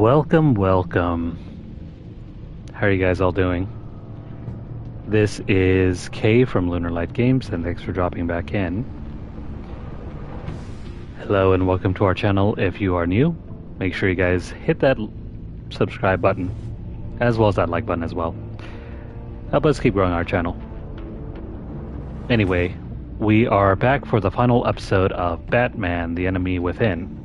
Welcome, welcome. How are you guys all doing? This is Kay from Lunarlight Games, and thanks for dropping back in. Hello and welcome to our channel. If you are new, make sure you guys hit that subscribe button, as well as that like button as well. Help us keep growing our channel. Anyway, we are back for the final episode of Batman: The Enemy Within.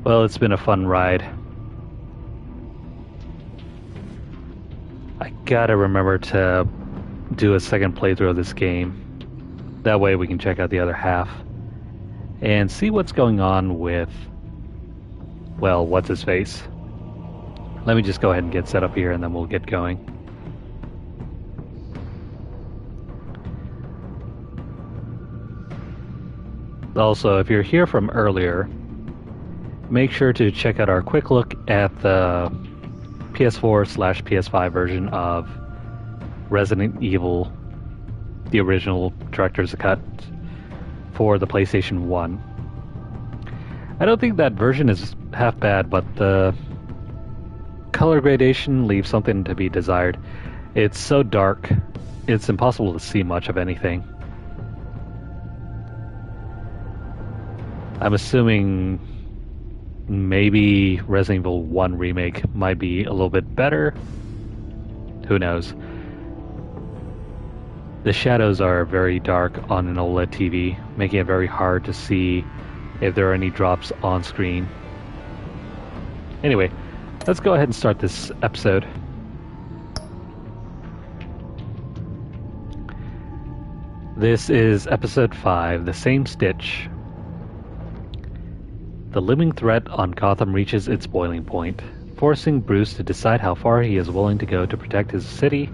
Well, it's been a fun ride. I gotta remember to do a second playthrough of this game. That way we can check out the other half and see what's going on with, well, what's his face. Let me just go ahead and get set up here and then we'll get going. Also, if you're here from earlier, make sure to check out our quick look at the PS4/PS5 version of Resident Evil, the original director's cut for the PlayStation 1. I don't think that version is half bad, but the color gradation leaves something to be desired. It's so dark, it's impossible to see much of anything. I'm assuming maybe Resident Evil 1 Remake might be a little bit better. Who knows? The shadows are very dark on an OLED TV, making it very hard to see if there are any drops on screen. Anyway, let's go ahead and start this episode. This is episode 5, The Same Stitch. The looming threat on Gotham reaches its boiling point, forcing Bruce to decide how far he is willing to go to protect his city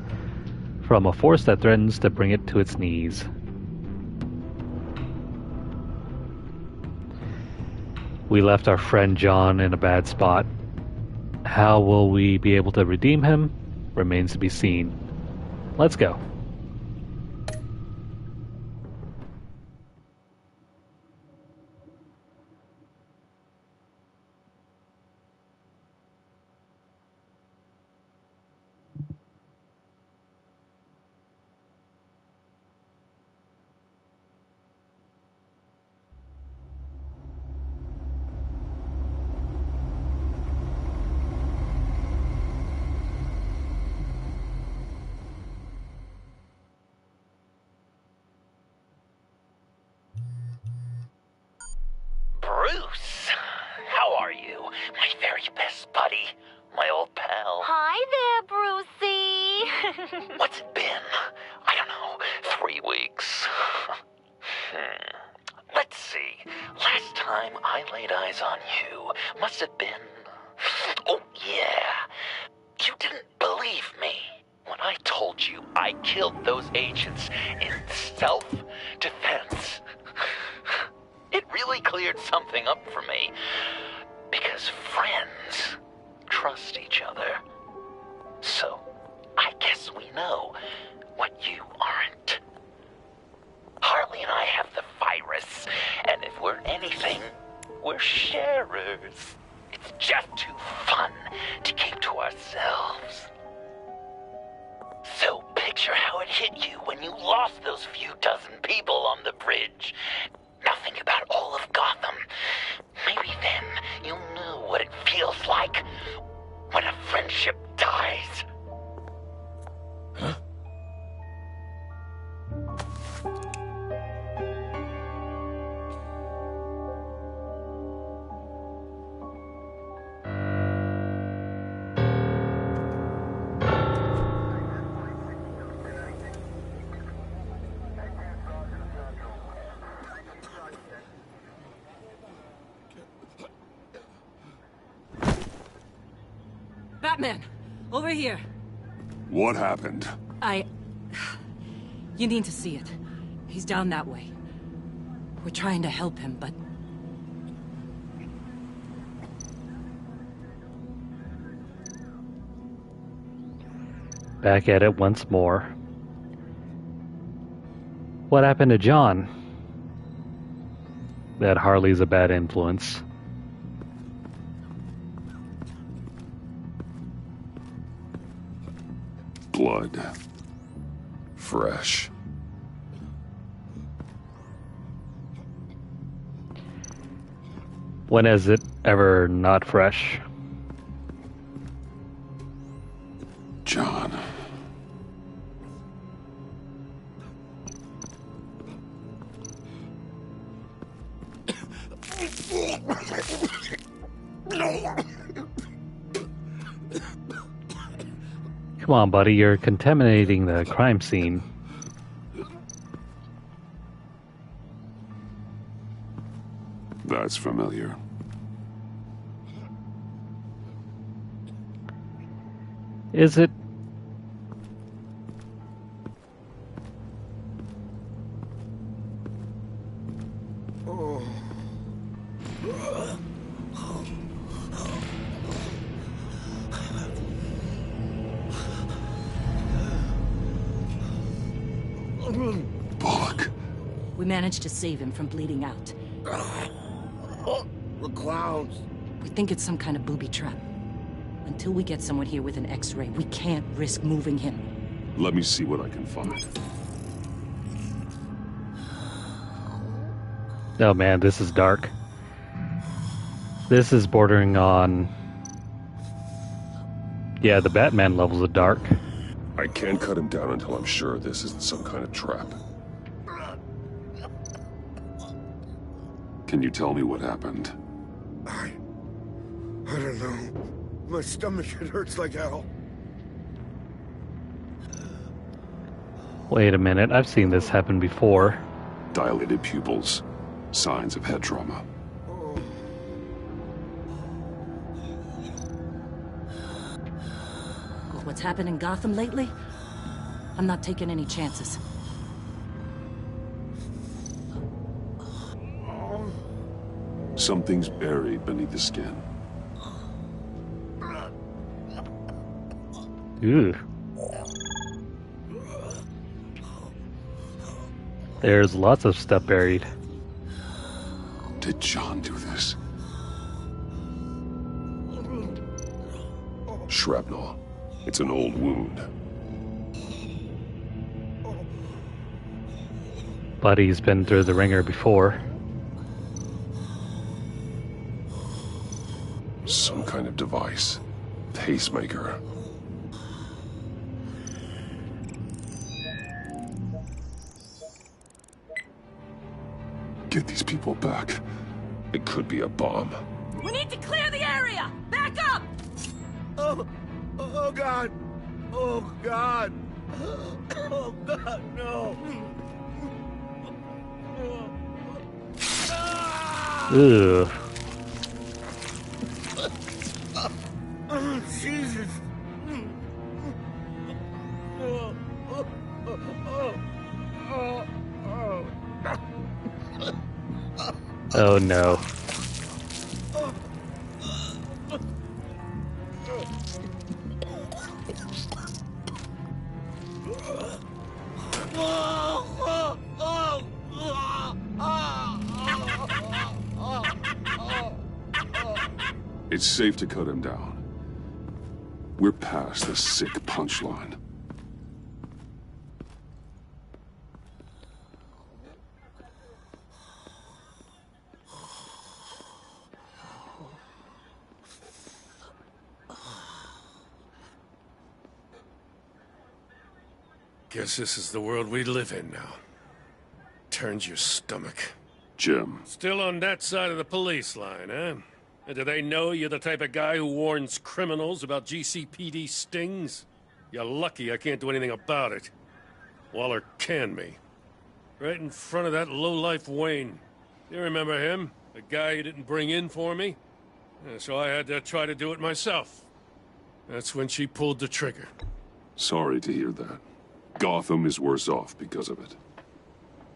from a force that threatens to bring it to its knees. We left our friend John in a bad spot. How will we be able to redeem him? Remains to be seen. Let's go. Bruce, how are you? My very best buddy, my old pal. Hi there, Brucey. What's it been? I don't know, 3 weeks. Let's see. Last time I laid eyes on you must have been... Oh, yeah. You didn't believe me when I told you I killed those agents in self-defense. It really cleared something up for me, because friends trust each other. So, I guess we know what you aren't. Harley and I have the virus, and if we're anything, we're sharers. It's just too fun to keep to ourselves. So picture how it hit you when you lost those few dozen people on the bridge. Nothing about all of Gotham. Maybe then you'll know what it feels like when a friendship dies. Huh? Batman! Over here! What happened? You need to see it. He's down that way. We're trying to help him, but... Back at it once more. What happened to John? That Harley's a bad influence. Blood. Fresh. When is it ever not fresh? John. Come on, buddy, you're contaminating the crime scene. That's familiar. Is it? Bullock. We managed to save him from bleeding out. The clowns. We think it's some kind of booby trap. Until we get someone here with an X-ray, we can't risk moving him. Let me see what I can find. Oh man, this is dark. This is bordering on... Yeah, the Batman levels of dark. I can't cut him down until I'm sure this isn't some kind of trap. Can you tell me what happened? I don't know. My stomach, it hurts like hell. Wait a minute, I've seen this happen before. Dilated pupils. Signs of head trauma. With what's happened in Gotham lately, I'm not taking any chances. Something's buried beneath the skin. Ew. There's lots of stuff buried. Did John do this? Shrapnel. It's an old wound. Buddy's been through the ringer before. Some kind of device. Pacemaker. Get these people back. It could be a bomb. We need to clear the area! Back up! Oh God! Oh God! Oh God, no! Ugh. Oh, Jesus! Oh no. It's safe to cut him down. We're past the sick punchline. Guess this is the world we live in now. Turns your stomach. Jim. Still on that side of the police line, eh? And do they know you're the type of guy who warns criminals about GCPD stings? You're lucky I can't do anything about it. Waller canned me. Right in front of that lowlife Wayne. You remember him? The guy you didn't bring in for me? Yeah, so I had to try to do it myself. That's when she pulled the trigger. Sorry to hear that. Gotham is worse off because of it.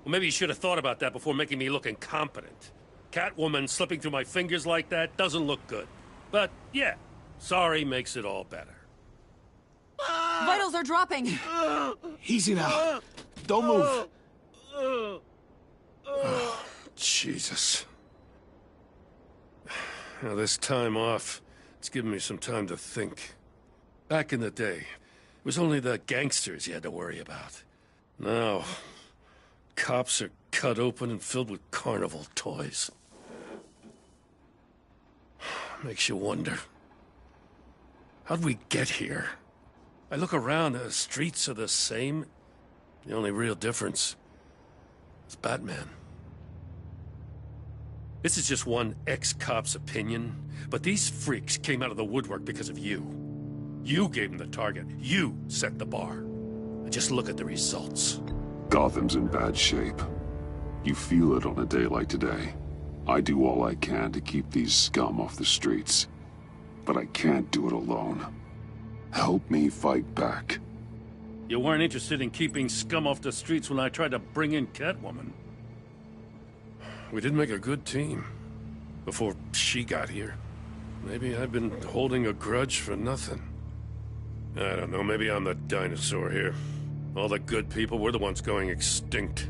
Well, maybe you should have thought about that before making me look incompetent. Catwoman slipping through my fingers like that doesn't look good. But, yeah, sorry makes it all better. Vitals are dropping! Easy now. Don't move. Oh, Jesus. Now, this time off, it's given me some time to think. Back in the day, It was only the gangsters you had to worry about. Now, cops are cut open and filled with carnival toys. Makes you wonder. How'd we get here? I look around, the streets are the same. The only real difference is Batman. This is just one ex-cop's opinion, but these freaks came out of the woodwork because of you. You gave them the target. You set the bar. And just look at the results. Gotham's in bad shape. You feel it on a day like today. I do all I can to keep these scum off the streets. But I can't do it alone. Help me fight back. You weren't interested in keeping scum off the streets when I tried to bring in Catwoman. We did make a good team. Before she got here. Maybe I've been holding a grudge for nothing. I don't know, maybe I'm the dinosaur here. All the good people, we're the ones going extinct.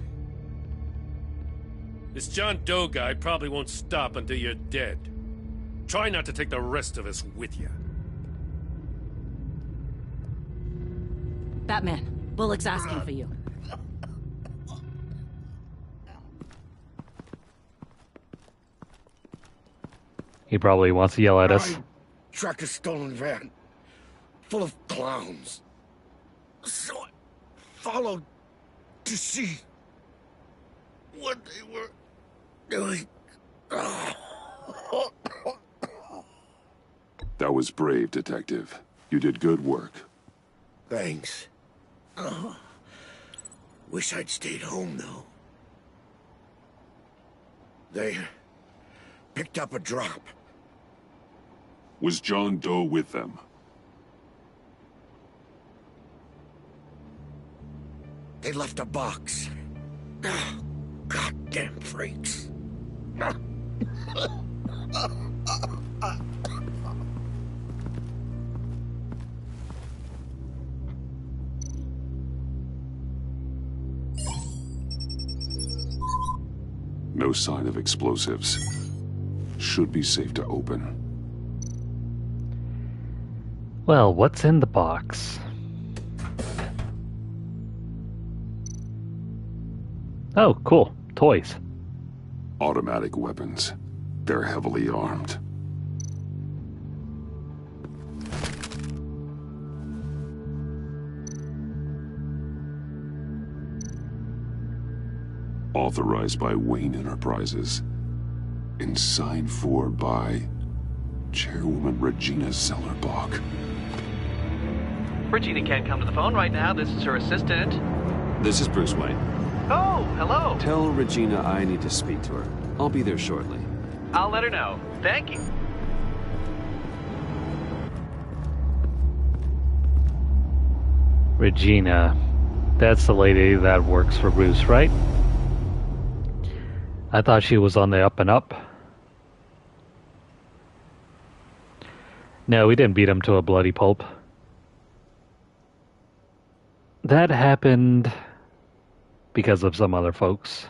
This John Doe guy probably won't stop until you're dead. Try not to take the rest of us with you. Batman, Bullock's asking for you. He probably wants to yell at us. I tracked a stolen van full of clowns. So I followed to see what they were doing. That was brave, Detective. You did good work. Thanks. Wish I'd stayed home, though. They picked up a drop. Was John Doe with them? They left a box. Goddamn freaks. No sign of explosives. Should be safe to open. Well, what's in the box? Oh, cool. Toys. Automatic weapons. They're heavily armed. Authorized by Wayne Enterprises. And signed for by Chairwoman Regina Zellerbach. Regina can't come to the phone right now. This is her assistant. This is Bruce Wayne. Oh, hello. Tell Regina I need to speak to her. I'll be there shortly. I'll let her know. Thank you. Regina. That's the lady that works for Bruce, right? I thought she was on the up and up. No, we didn't beat him to a bloody pulp. That happened because of some other folks.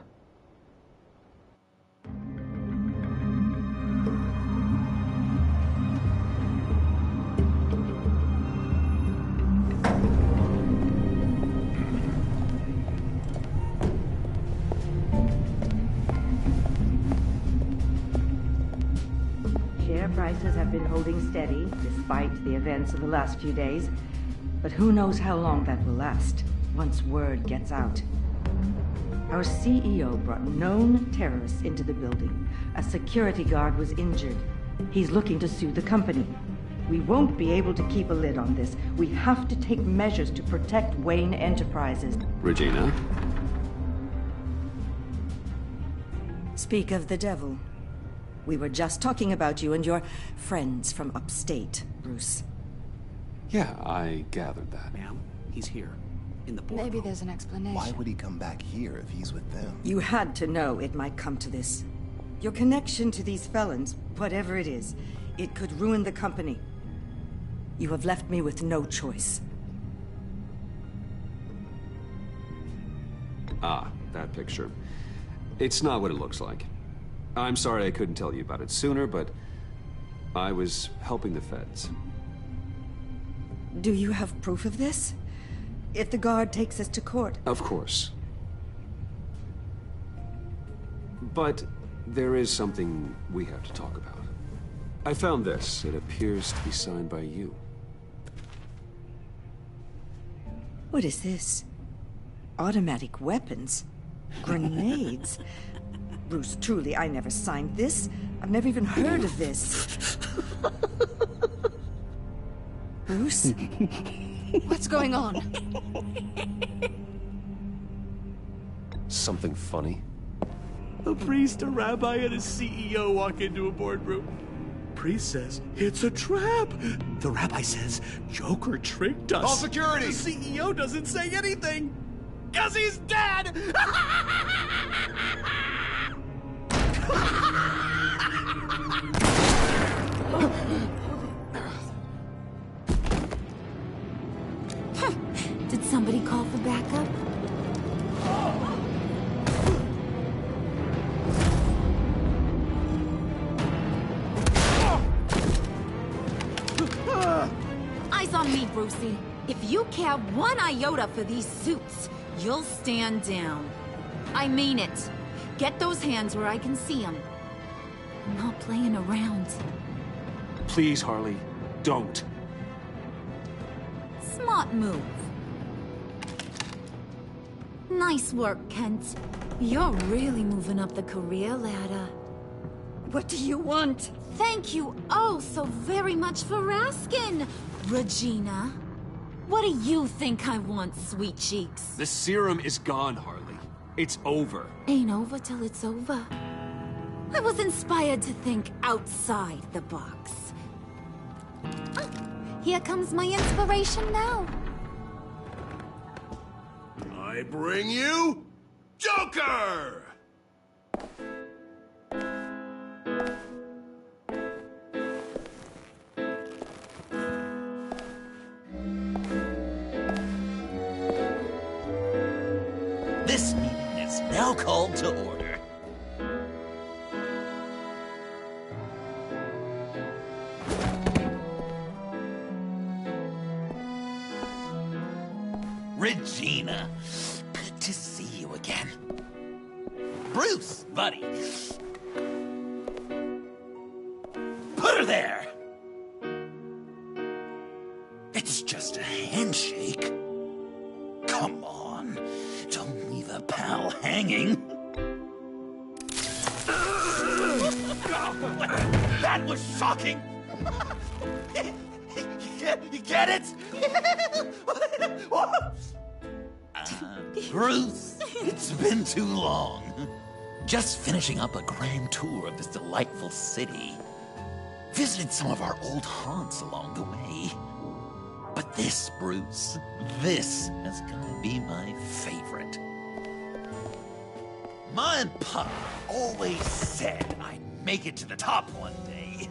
Share prices have been holding steady despite the events of the last few days. But who knows how long that will last once word gets out. Our CEO brought known terrorists into the building. A security guard was injured. He's looking to sue the company. We won't be able to keep a lid on this. We have to take measures to protect Wayne Enterprises. Regina? Speak of the devil. We were just talking about you and your friends from upstate, Bruce. Yeah, I gathered that. Ma'am, he's here. In the boardroom. Maybe there's an explanation. Why would he come back here if he's with them? You had to know it might come to this. Your connection to these felons, whatever it is, it could ruin the company. You have left me with no choice. Ah, that picture. It's not what it looks like. I'm sorry I couldn't tell you about it sooner, but I was helping the feds. Do you have proof of this? If the guard takes us to court? Of course. But there is something we have to talk about. I found this. It appears to be signed by you. What is this? Automatic weapons? Grenades? Bruce, truly, I never signed this. I've never even heard of this. Bruce? What's going on? Something funny? A priest, a rabbi, and a CEO walk into a boardroom. Priest says, it's a trap. The rabbi says, Joker tricked us. Call security! The CEO doesn't say anything. 'Cause he's dead! Did somebody call for backup? Eyes on me, Brucey. If you care one iota for these suits, you'll stand down. I mean it. Get those hands where I can see them. I'm not playing around. Please, Harley, don't. Smart move. Nice work, Kent. You're really moving up the career ladder. What do you want? Thank you oh so very much for asking, Regina. What do you think I want, sweet cheeks? The serum is gone, Harley. It's over. Ain't over till it's over. I was inspired to think outside the box. Ah, here comes my inspiration now. I bring you Joker! This meeting is now called to order. Regina, good to see you again. Bruce, buddy. Put her there. It's just a handshake. Come on, don't leave a pal hanging. That was shocking. You get it? Bruce, it's been too long. Just finishing up a grand tour of this delightful city. Visited some of our old haunts along the way. But this, Bruce, this has got to be my favorite. Ma and Pa always said I'd make it to the top one day.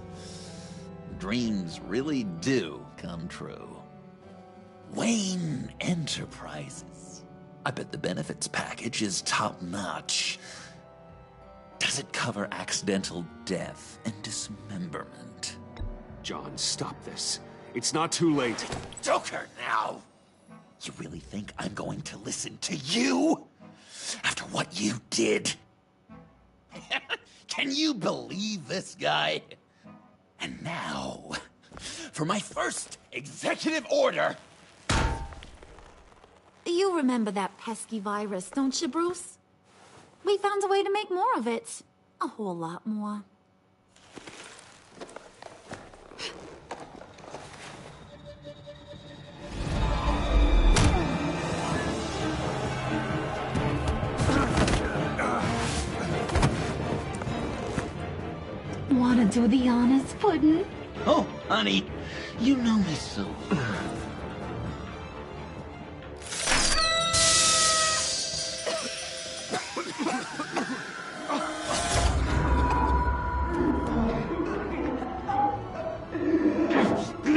Dreams really do come true. Wayne Enterprises. I bet the benefits package is top-notch. Does it cover accidental death and dismemberment? John, stop this. It's not too late. Joker now! You really think I'm going to listen to you? After what you did? Can you believe this guy? And now, for my first executive order. You remember that pesky virus, don't you, Bruce? We found a way to make more of it. A whole lot more. Wanna do the honors, Puddin'? Oh, honey, you know me so well.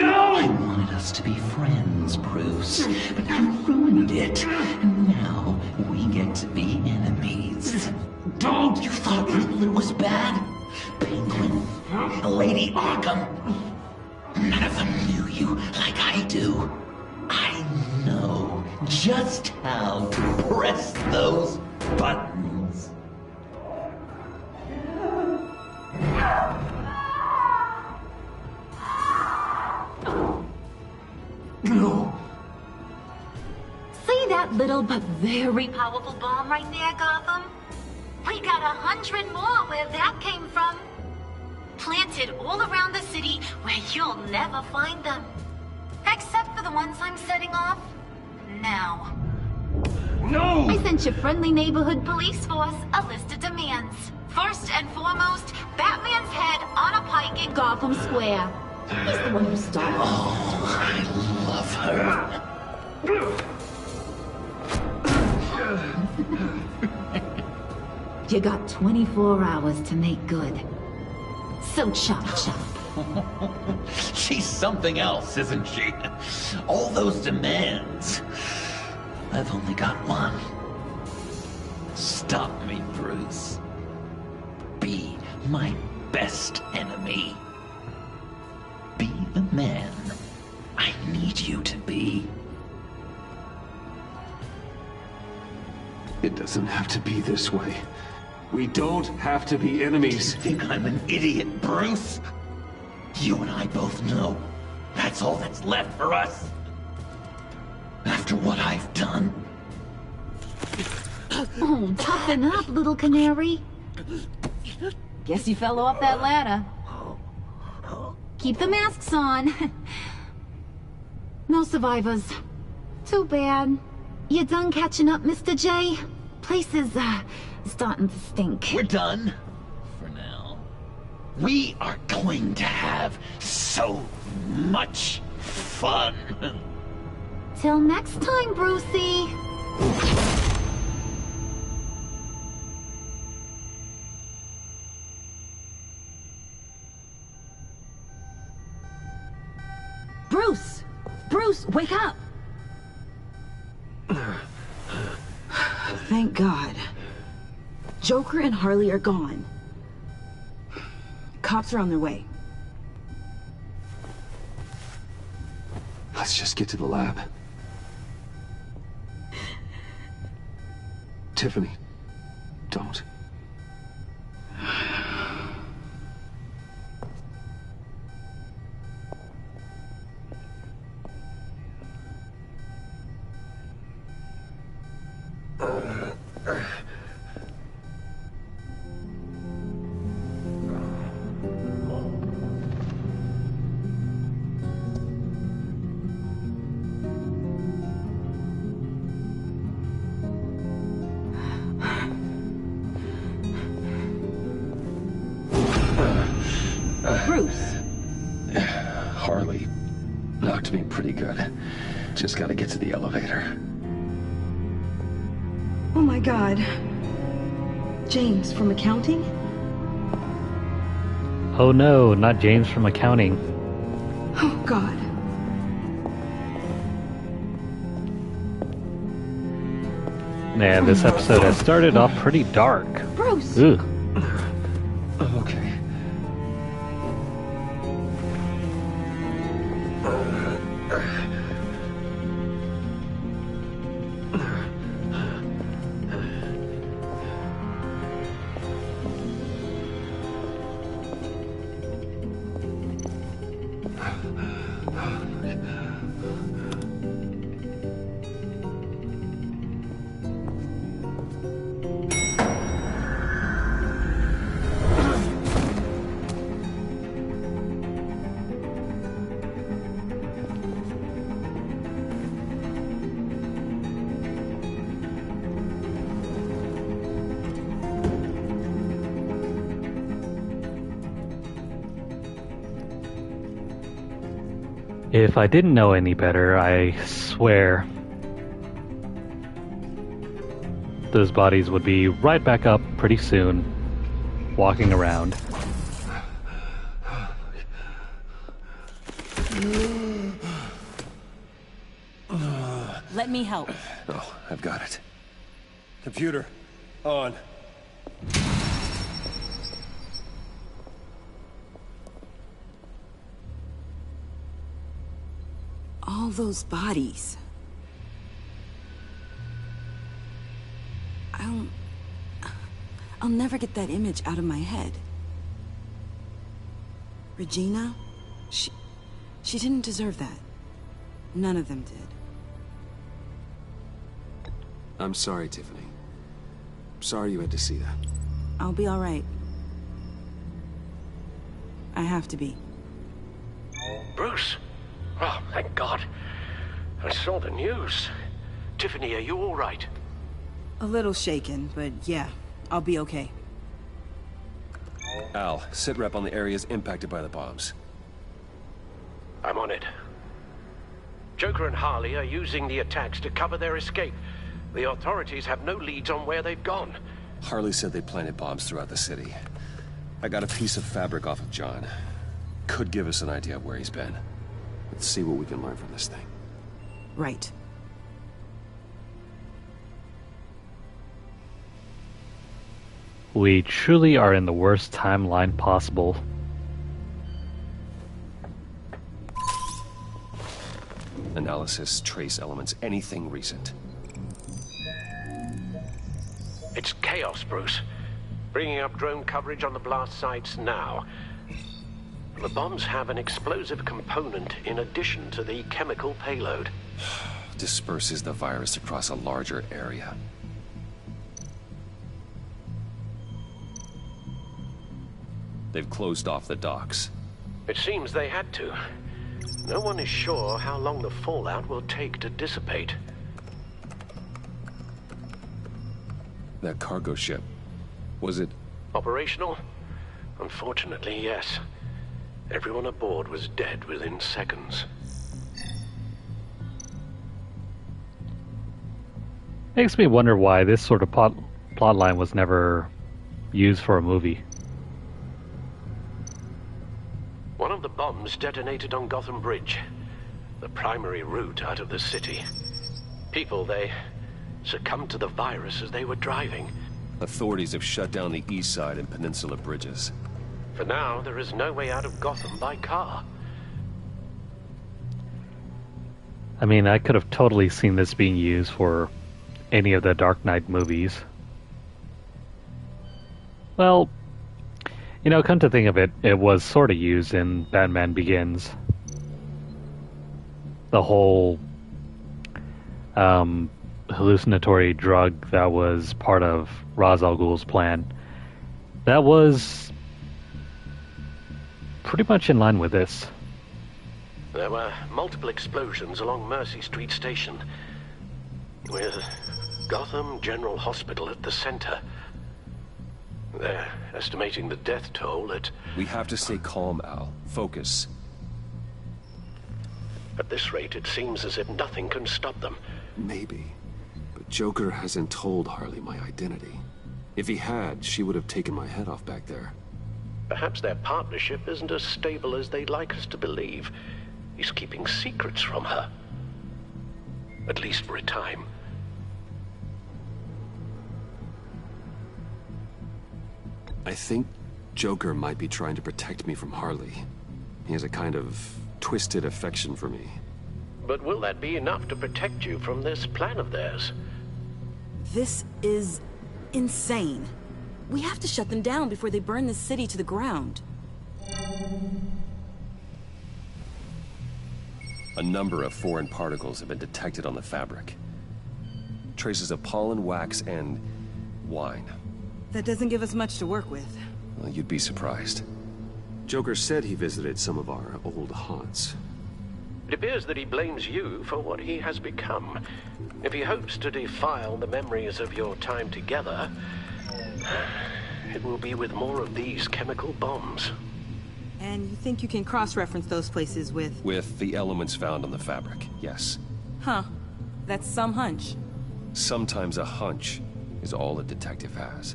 I wanted us to be friends, Bruce, but you ruined it. And now we get to be enemies. Don't! You thought Riddler was bad? Penguin, Lady Arkham. None of them knew you like I do. just how to press those buttons. No. See that little but very powerful bomb right there, Gotham? We got 100 more where that came from. Planted all around the city where you'll never find them. Except for the ones I'm setting off now. No! I sent your friendly neighborhood police force a list of demands. First and foremost, Batman's head on a pike in Gotham Square. He's the one who started. Oh, I love her. You got 24 hours to make good. So chop chop. She's something else, isn't she? All those demands. I've only got one. Stop me, Bruce. Be my best enemy. Be the man I need you to be. It doesn't have to be this way. We don't have to be enemies. You think I'm an idiot, Bruce? You and I both know that's all that's left for us. After what I've done. Oh, toughen up, little canary. Guess you fell off that ladder. Keep the masks on. No survivors. Too bad. You done catching up, Mr. J? Place is, starting to stink. We're done. For now. We are going to have so much fun. Till next time, Brucey. Bruce! Bruce, wake up! Thank God. Joker and Harley are gone. Cops are on their way. Let's just get to the lab. Tiffany, don't. Bruce. Harley knocked me pretty good. Just gotta get to the elevator. Oh my God. James from accounting? Oh no, not James from accounting. Oh God. Man, this episode has started off pretty dark. Bruce! Ugh. Okay. If I didn't know any better, I swear those bodies would be right back up pretty soon, walking around. Let me help. Oh, I've got it. Computer, on. All those bodies. I'll never get that image out of my head. Regina? She didn't deserve that. None of them did. I'm sorry, Tiffany. Sorry you had to see that. I'll be all right. I have to be. Bruce? Oh, thank God. I saw the news. Tiffany, are you all right? A little shaken, but yeah, I'll be okay. Al, sit rep on the areas impacted by the bombs. I'm on it. Joker and Harley are using the attacks to cover their escape. The authorities have no leads on where they've gone. Harley said they planted bombs throughout the city. I got a piece of fabric off of John. Could give us an idea of where he's been. Let's see what we can learn from this thing. Right. We truly are in the worst timeline possible. Analysis, trace elements, anything recent. It's chaos, Bruce. Bringing up drone coverage on the blast sites now. The bombs have an explosive component in addition to the chemical payload. Disperses the virus across a larger area. They've closed off the docks. It seems they had to. No one is sure how long the fallout will take to dissipate. That cargo ship, was it... Operational? Unfortunately, yes. Everyone aboard was dead within seconds. Makes me wonder why this sort of plotline was never used for a movie. One of the bombs detonated on Gotham Bridge, the primary route out of the city. People, they succumbed to the virus as they were driving. Authorities have shut down the east side and peninsula bridges. For now, there is no way out of Gotham by car. I mean, I could have totally seen this being used for any of the Dark Knight movies. Well, you know, come to think of it, it was sort of used in Batman Begins. The whole hallucinatory drug that was part of Ra's al Ghul's plan. That was pretty much in line with this. There were multiple explosions along Mercy Street Station, with Gotham General Hospital at the center. They're estimating the death toll at... We have to stay calm, Al. Focus. At this rate, it seems as if nothing can stop them. Maybe. But Joker hasn't told Harley my identity. If he had, she would have taken my head off back there. Perhaps their partnership isn't as stable as they'd like us to believe. He's keeping secrets from her. At least for a time. I think Joker might be trying to protect me from Harley. He has a kind of twisted affection for me. But will that be enough to protect you from this plan of theirs? This is insane. We have to shut them down before they burn this city to the ground. A number of foreign particles have been detected on the fabric. Traces of pollen, wax, and wine. That doesn't give us much to work with. Well, you'd be surprised. Joker said he visited some of our old haunts. It appears that he blames you for what he has become. If he hopes to defile the memories of your time together, it will be with more of these chemical bombs. And you think you can cross-reference those places with... With the elements found on the fabric, yes. Huh. That's some hunch. Sometimes a hunch is all a detective has.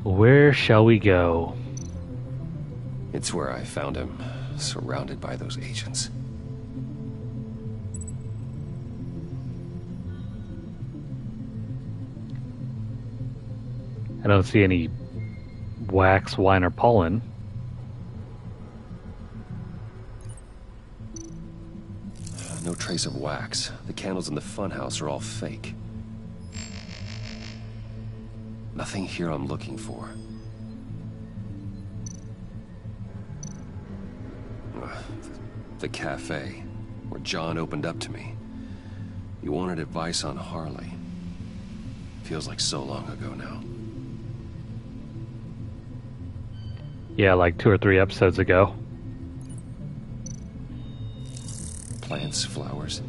Where shall we go? It's where I found him, surrounded by those agents. I don't see any wax, wine, or pollen. No No trace of wax. The candles in the funhouse are all fake. Nothing here I'm looking for. The cafe, where John opened up to me. He wanted advice on Harley. Feels like so long ago now. Yeah, like 2 or 3 episodes ago. Plants, flowers.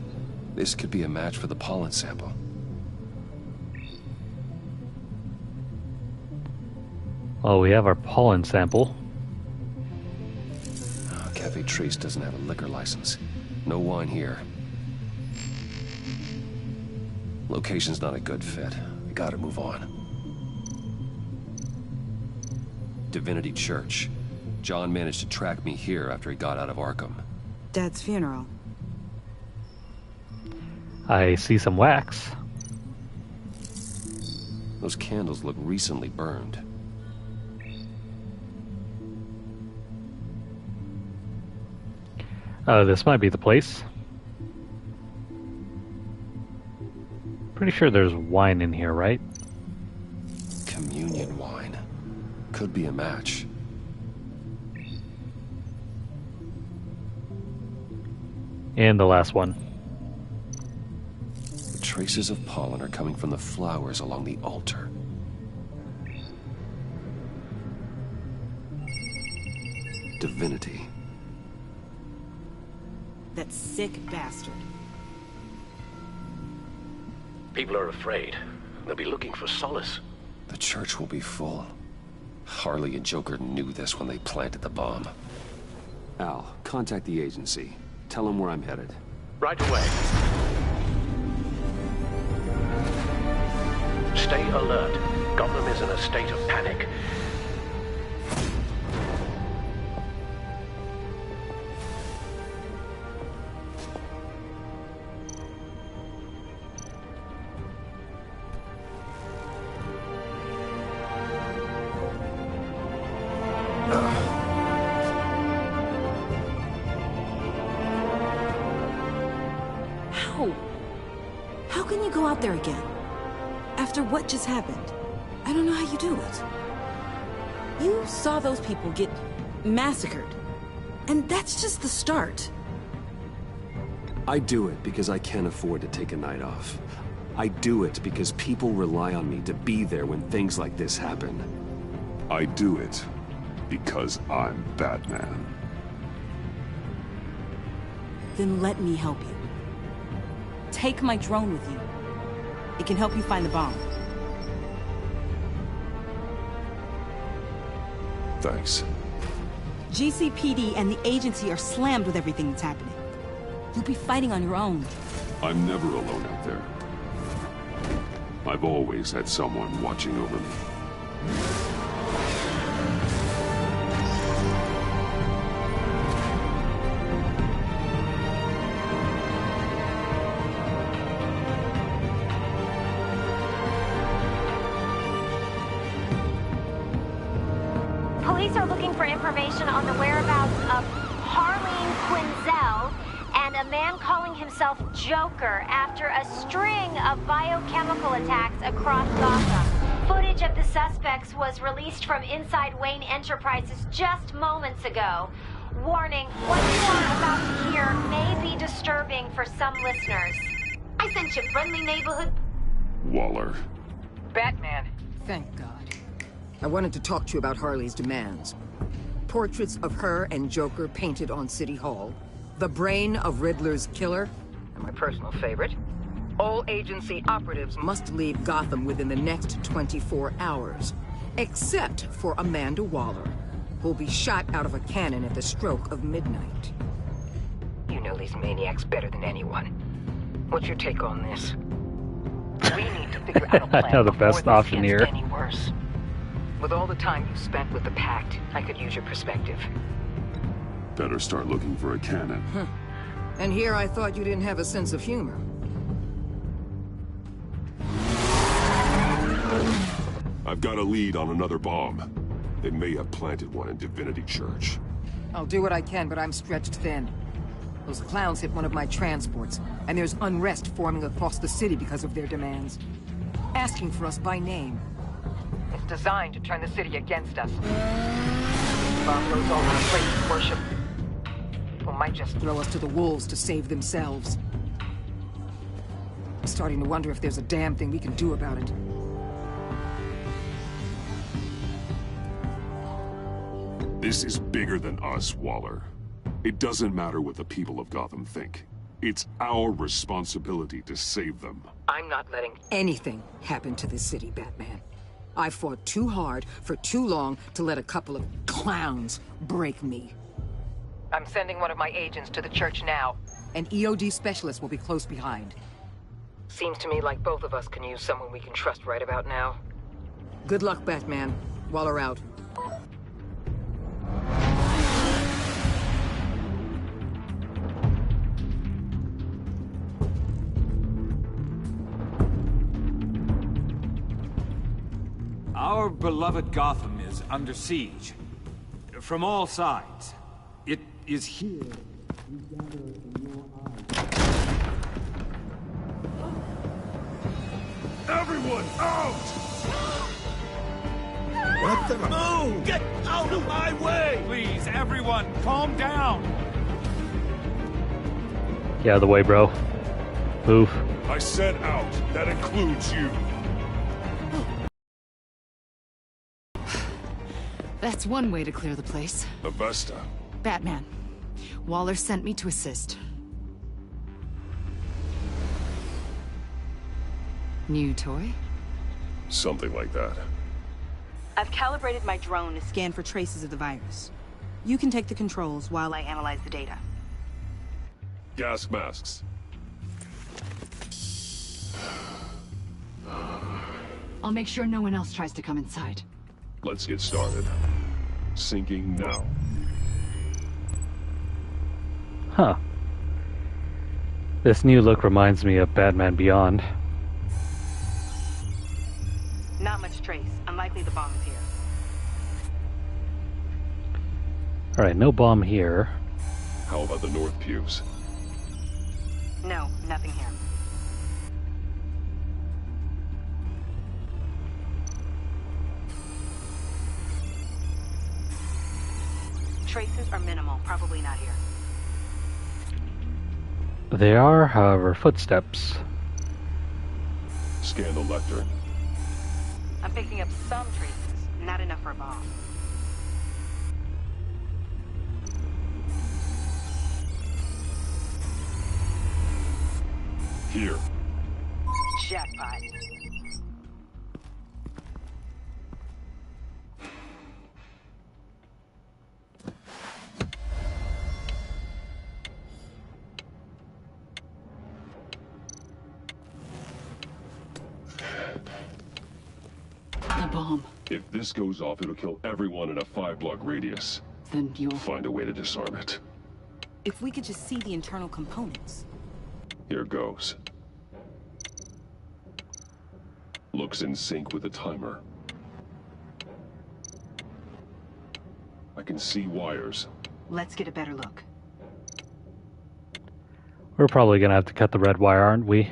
This could be a match for the pollen sample. Well, we have our pollen sample. Cafe Trace doesn't have a liquor license. No wine here. Location's not a good fit. We gotta move on. Divinity Church. John managed to track me here after he got out of Arkham. Dad's funeral. I see some wax. Those candles look recently burned. Oh, this might be the place. Pretty sure there's wine in here, right? Communion wine. Could be a match. And the last one. The traces of pollen are coming from the flowers along the altar. Divinity. That sick bastard. People are afraid. They'll be looking for solace. The church will be full. Harley and Joker knew this when they planted the bomb. Al, contact the agency. Tell them where I'm headed. Right away. Stay alert. Gotham is in a state of panic. How can you go out there again? After what just happened? I don't know how you do it. You saw those people get massacred. And that's just the start. I do it because I can't afford to take a night off. I do it because people rely on me to be there when things like this happen. I do it because I'm Batman. Then let me help you. Take my drone with you. It can help you find the bomb. Thanks. GCPD and the agency are slammed with everything that's happening. You'll be fighting on your own. I'm never alone out there. I've always had someone watching over me. Police are looking for information on the whereabouts of Harleen Quinzel and a man calling himself Joker after a string of biochemical attacks across Gotham. Footage of the suspects was released from inside Wayne Enterprises just moments ago. Warning, what you are about to hear may be disturbing for some listeners. I sent you friendly neighborhood... Waller. Batman. Thank God. I wanted to talk to you about Harley's demands. Portraits of her and Joker painted on City Hall. The brain of Riddler's killer. And my personal favorite. All agency operatives must leave Gotham within the next 24 hours. Except for Amanda Waller, who'll be shot out of a cannon at the stroke of midnight. You know these maniacs better than anyone. What's your take on this? We need to figure out a plan I know the best option gets here. any worse. With all the time you spent with the Pact, I could use your perspective. Better start looking for a cannon. And here I thought you didn't have a sense of humor. I've got a lead on another bomb. They may have planted one in Divinity Church. I'll do what I can, but I'm stretched thin. Those clowns hit one of my transports, and there's unrest forming across the city because of their demands. Asking for us by name. It's designed to turn the city against us. Bomb goes over the place worship. People might just throw us to the wolves to save themselves. I'm starting to wonder if there's a damn thing we can do about it. This is bigger than us, Waller. It doesn't matter what the people of Gotham think. It's our responsibility to save them. I'm not letting anything happen to this city, Batman. I fought too hard for too long to let a couple of clowns break me. I'm sending one of my agents to the church now. An EOD specialist will be close behind. Seems to me like both of us can use someone we can trust right about now. Good luck, Batman. Waller out. Our beloved Gotham is under siege. From all sides. It is here we gather in your eyes. Everyone, out! What the? Move! Get out of my way! Please, everyone, calm down! Get out of the way, bro. Move. I said out. That includes you. That's one way to clear the place. Avesta. Batman. Waller sent me to assist. New toy? Something like that. I've calibrated my drone to scan for traces of the virus. You can take the controls while I analyze the data. Gas masks. I'll make sure no one else tries to come inside. Let's get started. Syncing now. Huh. This new look reminds me of Batman Beyond. Not much trace. Unlikely the bomb is here. Alright, no bomb here. How about the north pews? No, nothing here. Traces are minimal. Probably not here. They are, however, footsteps. Scan the lectern. I'm picking up some traces. Not enough for a bomb. Here. Jackpot. The bomb. If this goes off, it'll kill everyone in a 5-block radius. Then you'll find a way to disarm it. If we could just see the internal components. Here goes. Looks in sync with the timer. I can see wires. Let's get a better look. We're probably gonna have to cut the red wire, aren't we?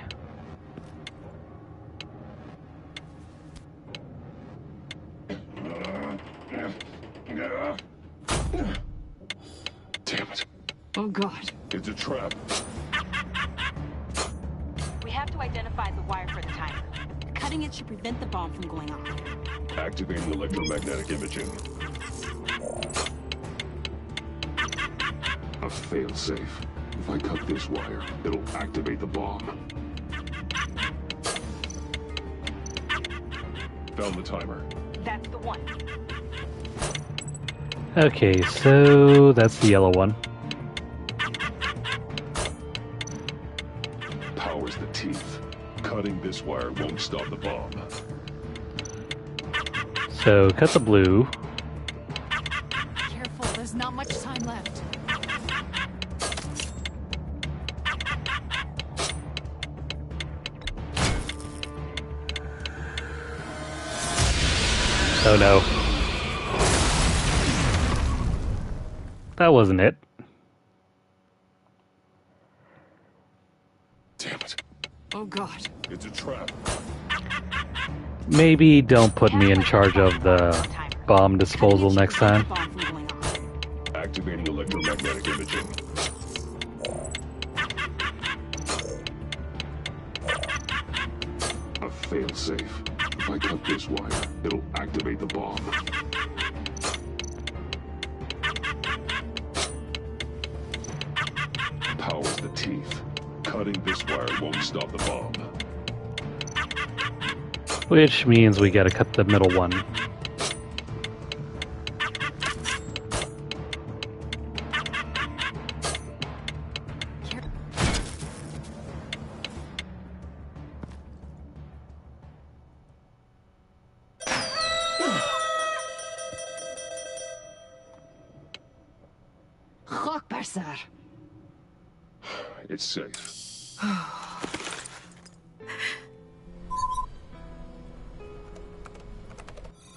Damn it. Oh God. It's a trap. We have to identify the wire for the timer. Cutting it should prevent the bomb from going off. Activating electromagnetic imaging. A failsafe. If I cut this wire, it'll activate the bomb. Found the timer. That's the one. Okay, so that's the yellow one. Power's the teeth. Cutting this wire won't stop the bomb. So cut the blue. Careful, there's not much time left. Oh no. That wasn't it. Oh God. It's a trap. Maybe don't put me in charge of the bomb disposal next time. Activating electromagnetic imaging. A failsafe. If I cut this wire, it'll activate the bomb. Power's the teeth. Cutting this wire won't stop the bomb. Which means we gotta cut the middle one. It's safe.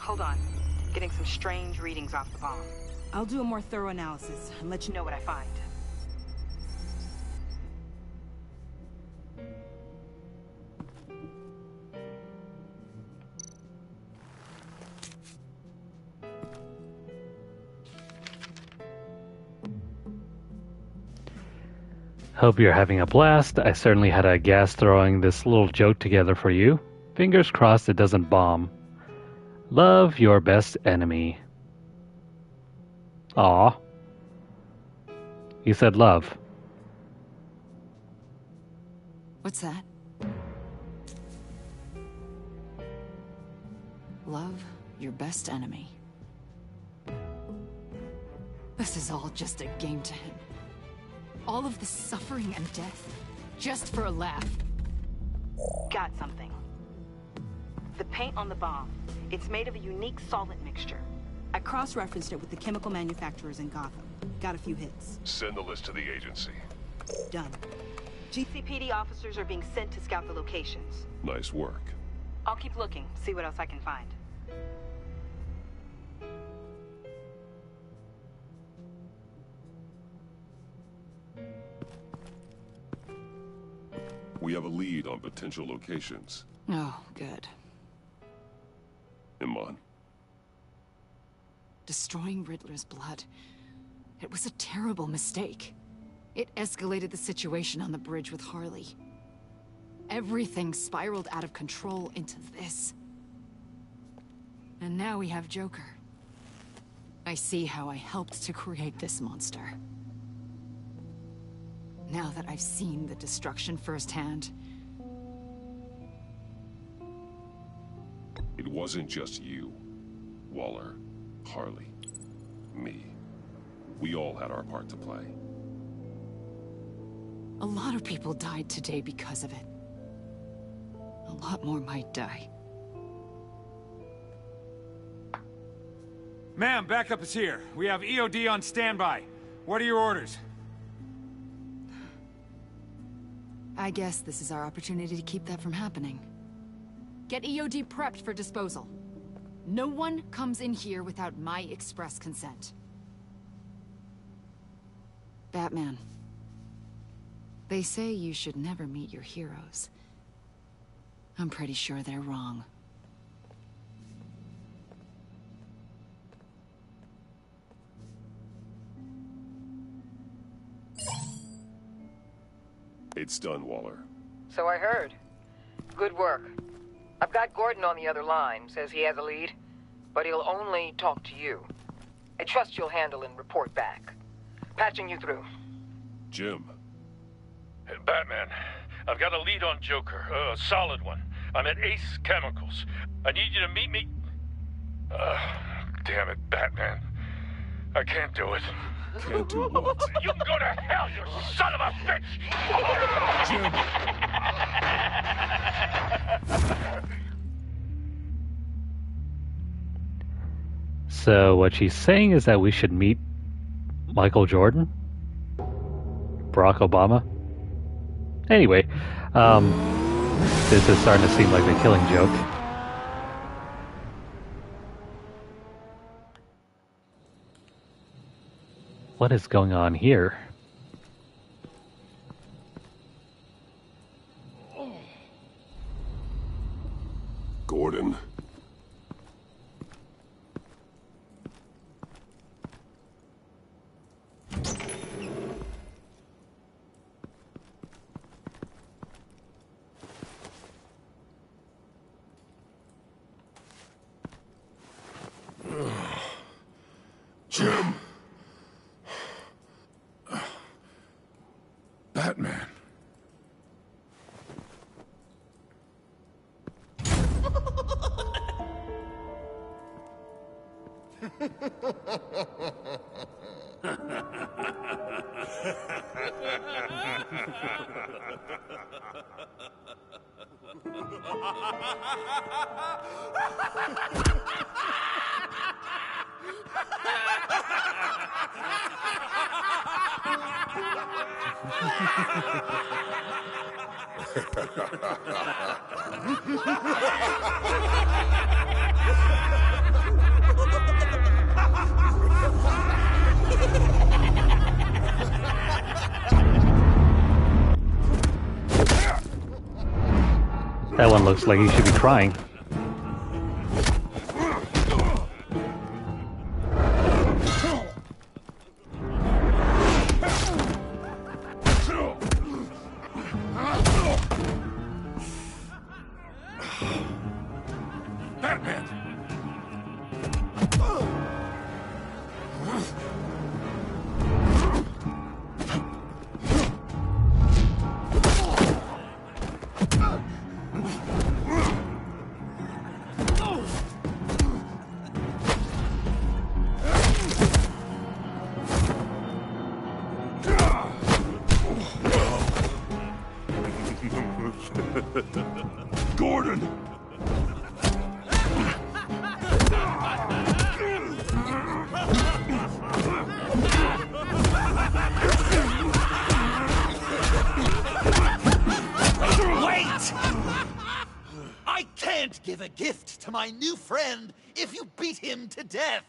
Hold on. Getting some strange readings off the bomb. I'll do a more thorough analysis and let you know what I find. Hope you're having a blast. I certainly had a gas throwing this little joke together for you. Fingers crossed it doesn't bomb. Love, your best enemy. Aw. You said love. What's that? Love, your best enemy. This is all just a game to him. All of the suffering and death, just for a laugh. Got something. The paint on the bomb. It's made of a unique solvent mixture. I cross-referenced it with the chemical manufacturers in Gotham. Got a few hits. Send the list to the agency. Done. GCPD officers are being sent to scout the locations. Nice work. I'll keep looking, see what else I can find. We have a lead on potential locations. Oh, good. Iman. Destroying Riddler's blood. It was a terrible mistake. It escalated the situation on the bridge with Harley. Everything spiraled out of control into this. And now we have Joker. I see how I helped to create this monster. Now that I've seen the destruction firsthand... It wasn't just you, Waller, Harley, me. We all had our part to play. A lot of people died today because of it. A lot more might die. Ma'am, backup is here. We have EOD on standby. What are your orders? I guess this is our opportunity to keep that from happening. Get EOD prepped for disposal. No one comes in here without my express consent. Batman. They say you should never meet your heroes. I'm pretty sure they're wrong. It's done, Waller. So I heard. Good work. I've got Gordon on the other line, says he has a lead, but he'll only talk to you. I trust you'll handle and report back. Patching you through. Jim. Hey, Batman, I've got a lead on Joker, a solid one. I'm at Ace Chemicals. I need you to meet me... damn it, Batman. I can't do it. Can't do what? You can go to hell, you son of a bitch! So what she's saying is that we should meet Michael Jordan? Barack Obama? Anyway, this is starting to seem like the Killing Joke. What is going on here? Jim! Batman. That one looks like he should be crying. Gordon! Wait! I can't give a gift to my new friend if you beat him to death!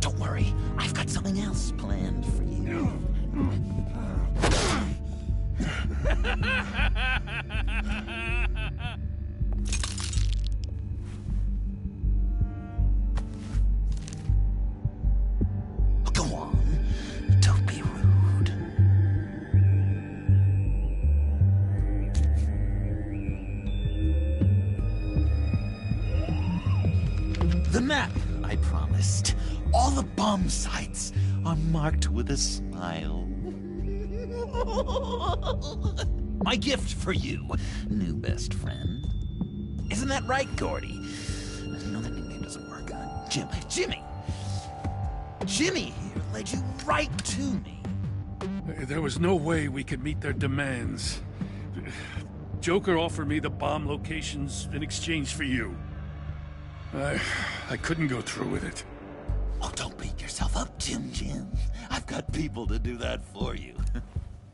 Don't worry, I've got something else planned for you. Go on, don't be rude. The map I promised. All the bomb sites are marked with a smile. My gift for you, new best friend. Isn't that right, Gordy? No, that nickname doesn't work. Jimmy. Jimmy here led you right to me. There was no way we could meet their demands. Joker offered me the bomb locations in exchange for you. I couldn't go through with it. Oh, don't beat yourself up, Jim. I've got people to do that for you.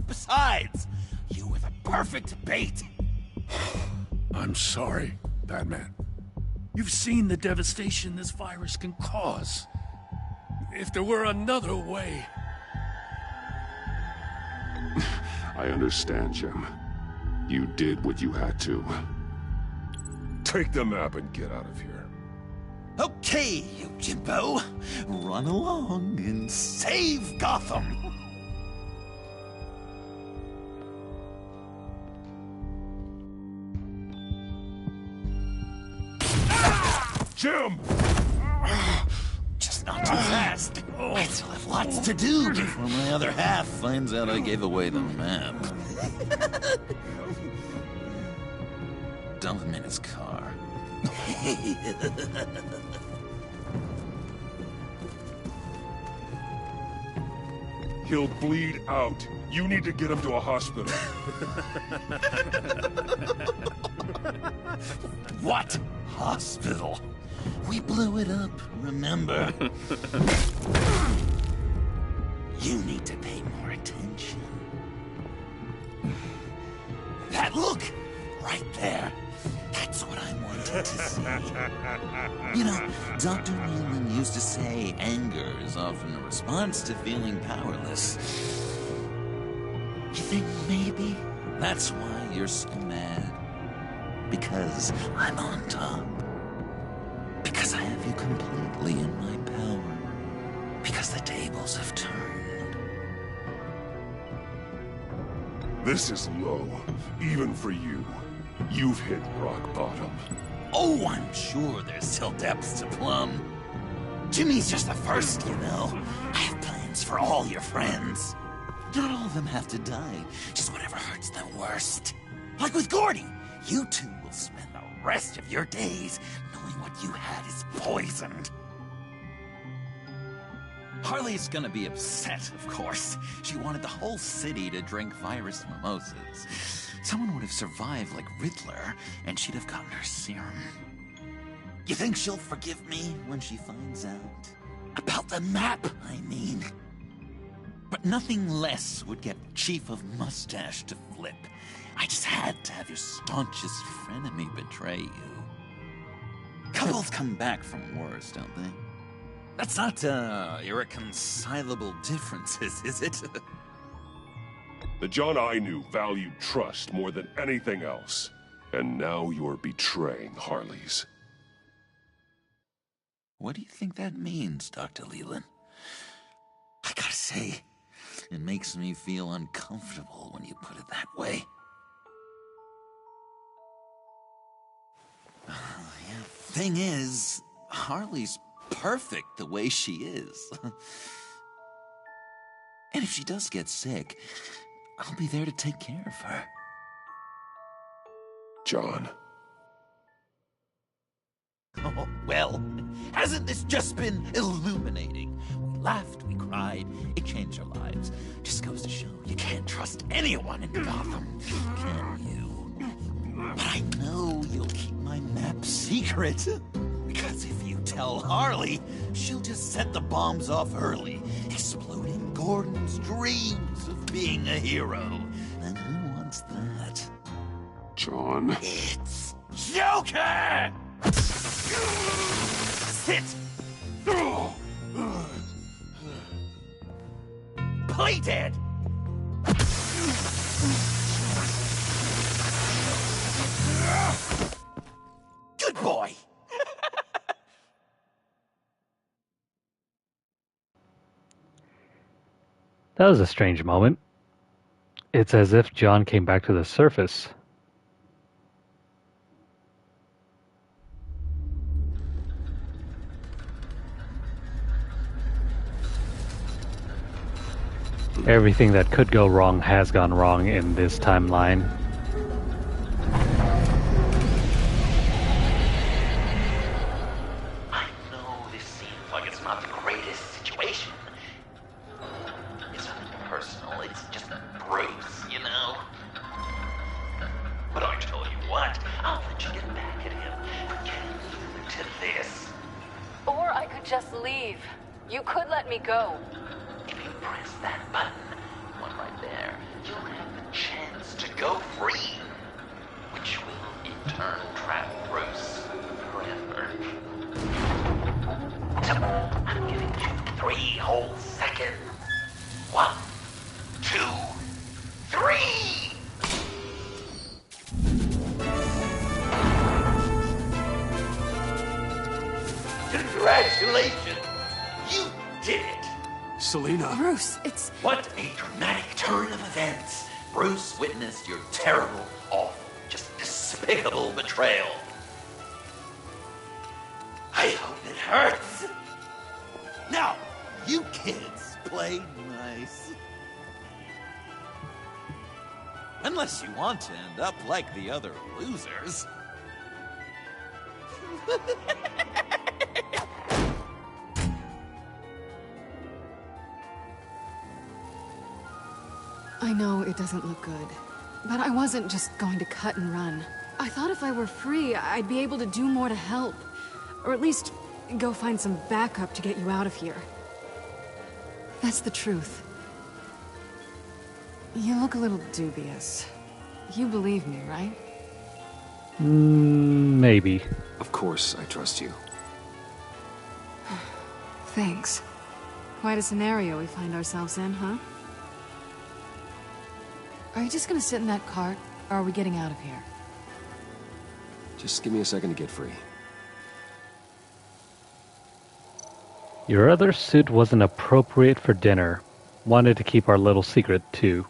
Besides, you were the perfect bait. I'm sorry, Batman. You've seen the devastation this virus can cause. If there were another way... I understand, Jim. You did what you had to. Take the map and get out of here. Okay, you Jimbo. Run along and save Gotham. Jim! Just not too fast. I still have lots to do before my other half finds out I gave away the map. Dump him in his car. He'll bleed out. You need to get him to a hospital. What? Hospital? We blew it up, remember? You need to pay more attention. That look! Right there. That's what I wanted to see. You know, Dr. Newman used to say anger is often a response to feeling powerless. You think maybe that's why you're so mad? Because I'm on top. Because I have you completely in my power. Because the tables have turned. This is low, even for you. You've hit rock bottom. Oh, I'm sure there's still depths to plumb. Jimmy's just the first, you know. I have plans for all your friends. Not all of them have to die, just whatever hurts them worst. Like with Gordy, you two will spend the rest of your days knowing what you had is poisoned. Harley's gonna be upset, of course. She wanted the whole city to drink virus mimosas. Someone would have survived like Riddler, and she'd have gotten her serum. You think she'll forgive me when she finds out? About the map, I mean. But nothing less would get Chief of Mustache to flip. I just had to have your staunchest frenemy betray you. Couples come back from wars, don't they? That's not, irreconcilable differences, is it? The John I knew valued trust more than anything else. And now you're betraying Harley's. What do you think that means, Dr. Leland? I gotta say, it makes me feel uncomfortable when you put it that way. Thing is, Harley's perfect the way she is. And if she does get sick, I'll be there to take care of her. John. Oh, well, hasn't this just been illuminating? We laughed, we cried, it changed our lives. Just goes to show you can't trust anyone in Gotham, can you? But I know you'll keep my map secret. Because if you tell Harley, she'll just set the bombs off early, exploding Gordon's dreams of being a hero. And who wants that? John. It's Joker! Sit! Play dead! Good boy! That was a strange moment. It's as if John came back to the surface. Everything that could go wrong has gone wrong in this timeline. I know this seems like it's not the greatest situation. It's nothing personal, it's just Bruce, you know? But I tell you what, I'll let you get back at him for getting you to this. Or I could just leave. You could let me go. If you press that button, one right there, you'll have the chance to go free. Which will in turn trap Bruce forever. So, I'm giving you 3 whole seconds. 1, 2, 3! Congratulations! You did it! Selena. Bruce, it's... What a dramatic turn of events. Bruce witnessed your terrible, awful, just despicable betrayal. I hope it hurts. Now, you kids play nice. Unless you want to end up like the other losers. I know it doesn't look good, but I wasn't just going to cut and run. I thought if I were free, I'd be able to do more to help. Or at least go find some backup to get you out of here. That's the truth. You look a little dubious. You believe me, right? Maybe. Of course, I trust you. Thanks. Quite a scenario we find ourselves in, huh? Are you just gonna sit in that cart, or are we getting out of here? Just give me a second to get free. Your other suit wasn't appropriate for dinner. Wanted to keep our little secret, too.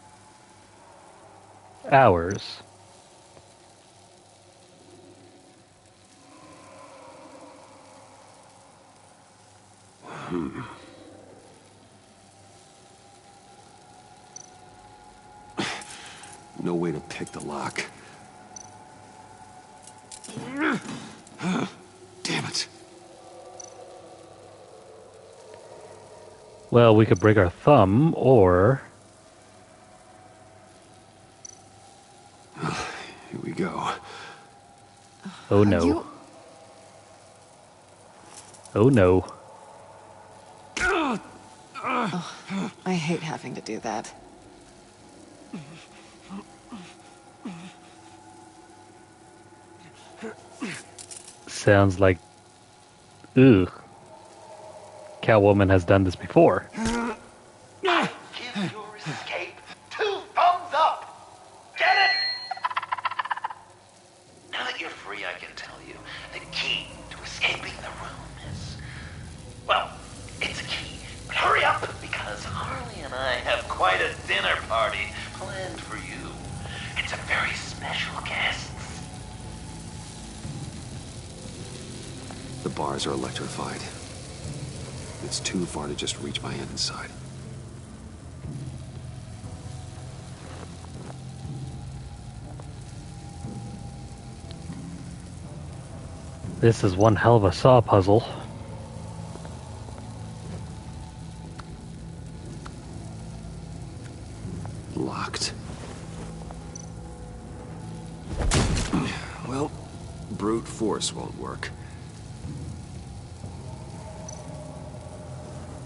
ours. No way to pick the lock. Damn it. Well, we could break our thumb, or... Here we go. Oh no. Oh no. Oh, I hate having to do that. Sounds like... Ugh. Catwoman has done this before. Give your escape 2 thumbs up! Get it? Now that you're free, I can tell you the key to escaping the room is... Well, it's a key, but hurry up, because Harley and I have quite a dinner party planned for you. It's a very special guest. The bars are electrified. It's too far to just reach my hand inside. This is one hell of a saw puzzle. Locked. Well, brute force won't work.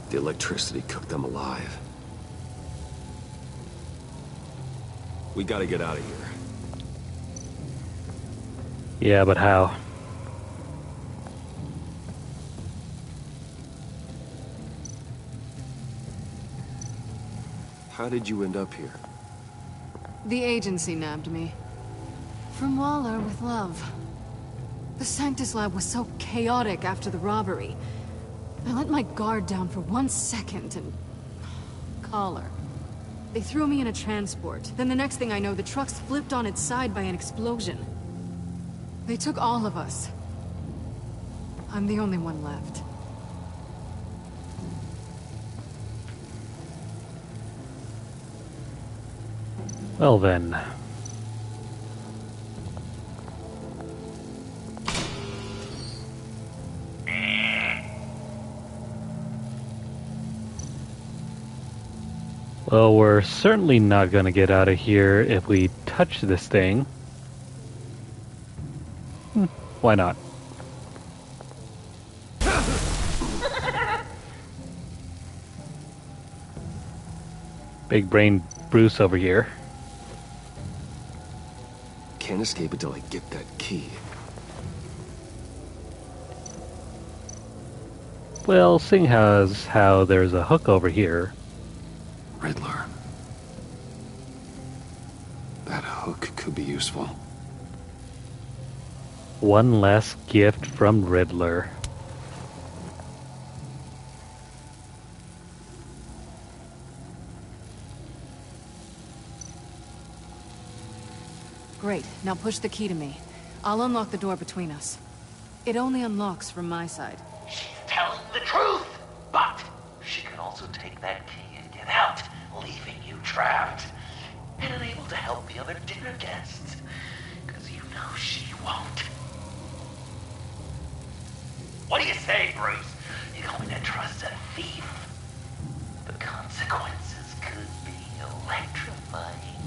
The electricity cooked them alive. We gotta get out of here. Yeah, but how? How did you end up here? The agency nabbed me. From Waller with love. The Sanctus lab was so chaotic after the robbery. I let my guard down for 1 second and... collar. They threw me in a transport. Then the next thing I know, the truck's flipped on its side by an explosion. They took all of us. I'm the only one left. Well then. Well, we're certainly not going to get out of here if we touch this thing. Why not? Big brain Bruce over here. Can't escape until I get that key. Well, seeing as how there's a hook over here. Riddler. That hook could be useful. One last gift from Riddler. Great. Now push the key to me. I'll unlock the door between us. It only unlocks from my side. She's telling the truth, but she could also take that key and get out, leaving you trapped, and unable to help the other dinner guests, because you know she won't. What do you say, Bruce? You going to trust a thief? The consequences could be electrifying.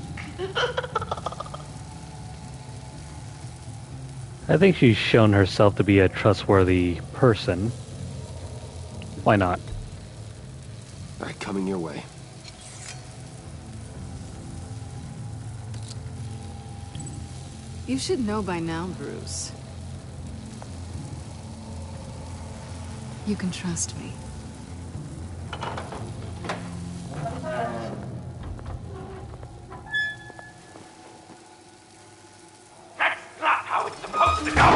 I think she's shown herself to be a trustworthy person. Why not? All right, coming your way. You should know by now, Bruce. You can trust me. That's not how it's supposed to go!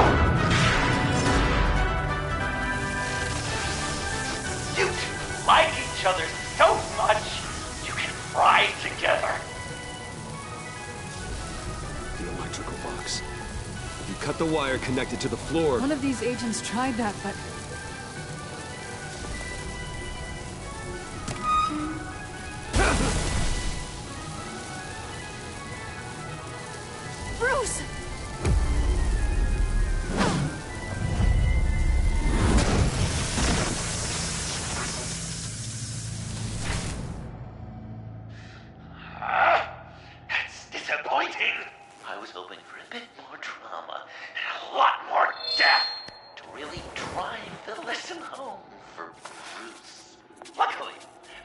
You two like each other so much, you can ride together. electrical box. You cut the wire connected to the floor. One of these agents tried that, but... Bruce! That's disappointing. I was hoping for a bit more drama and a lot more death to really drive the lesson home for Bruce. Luckily,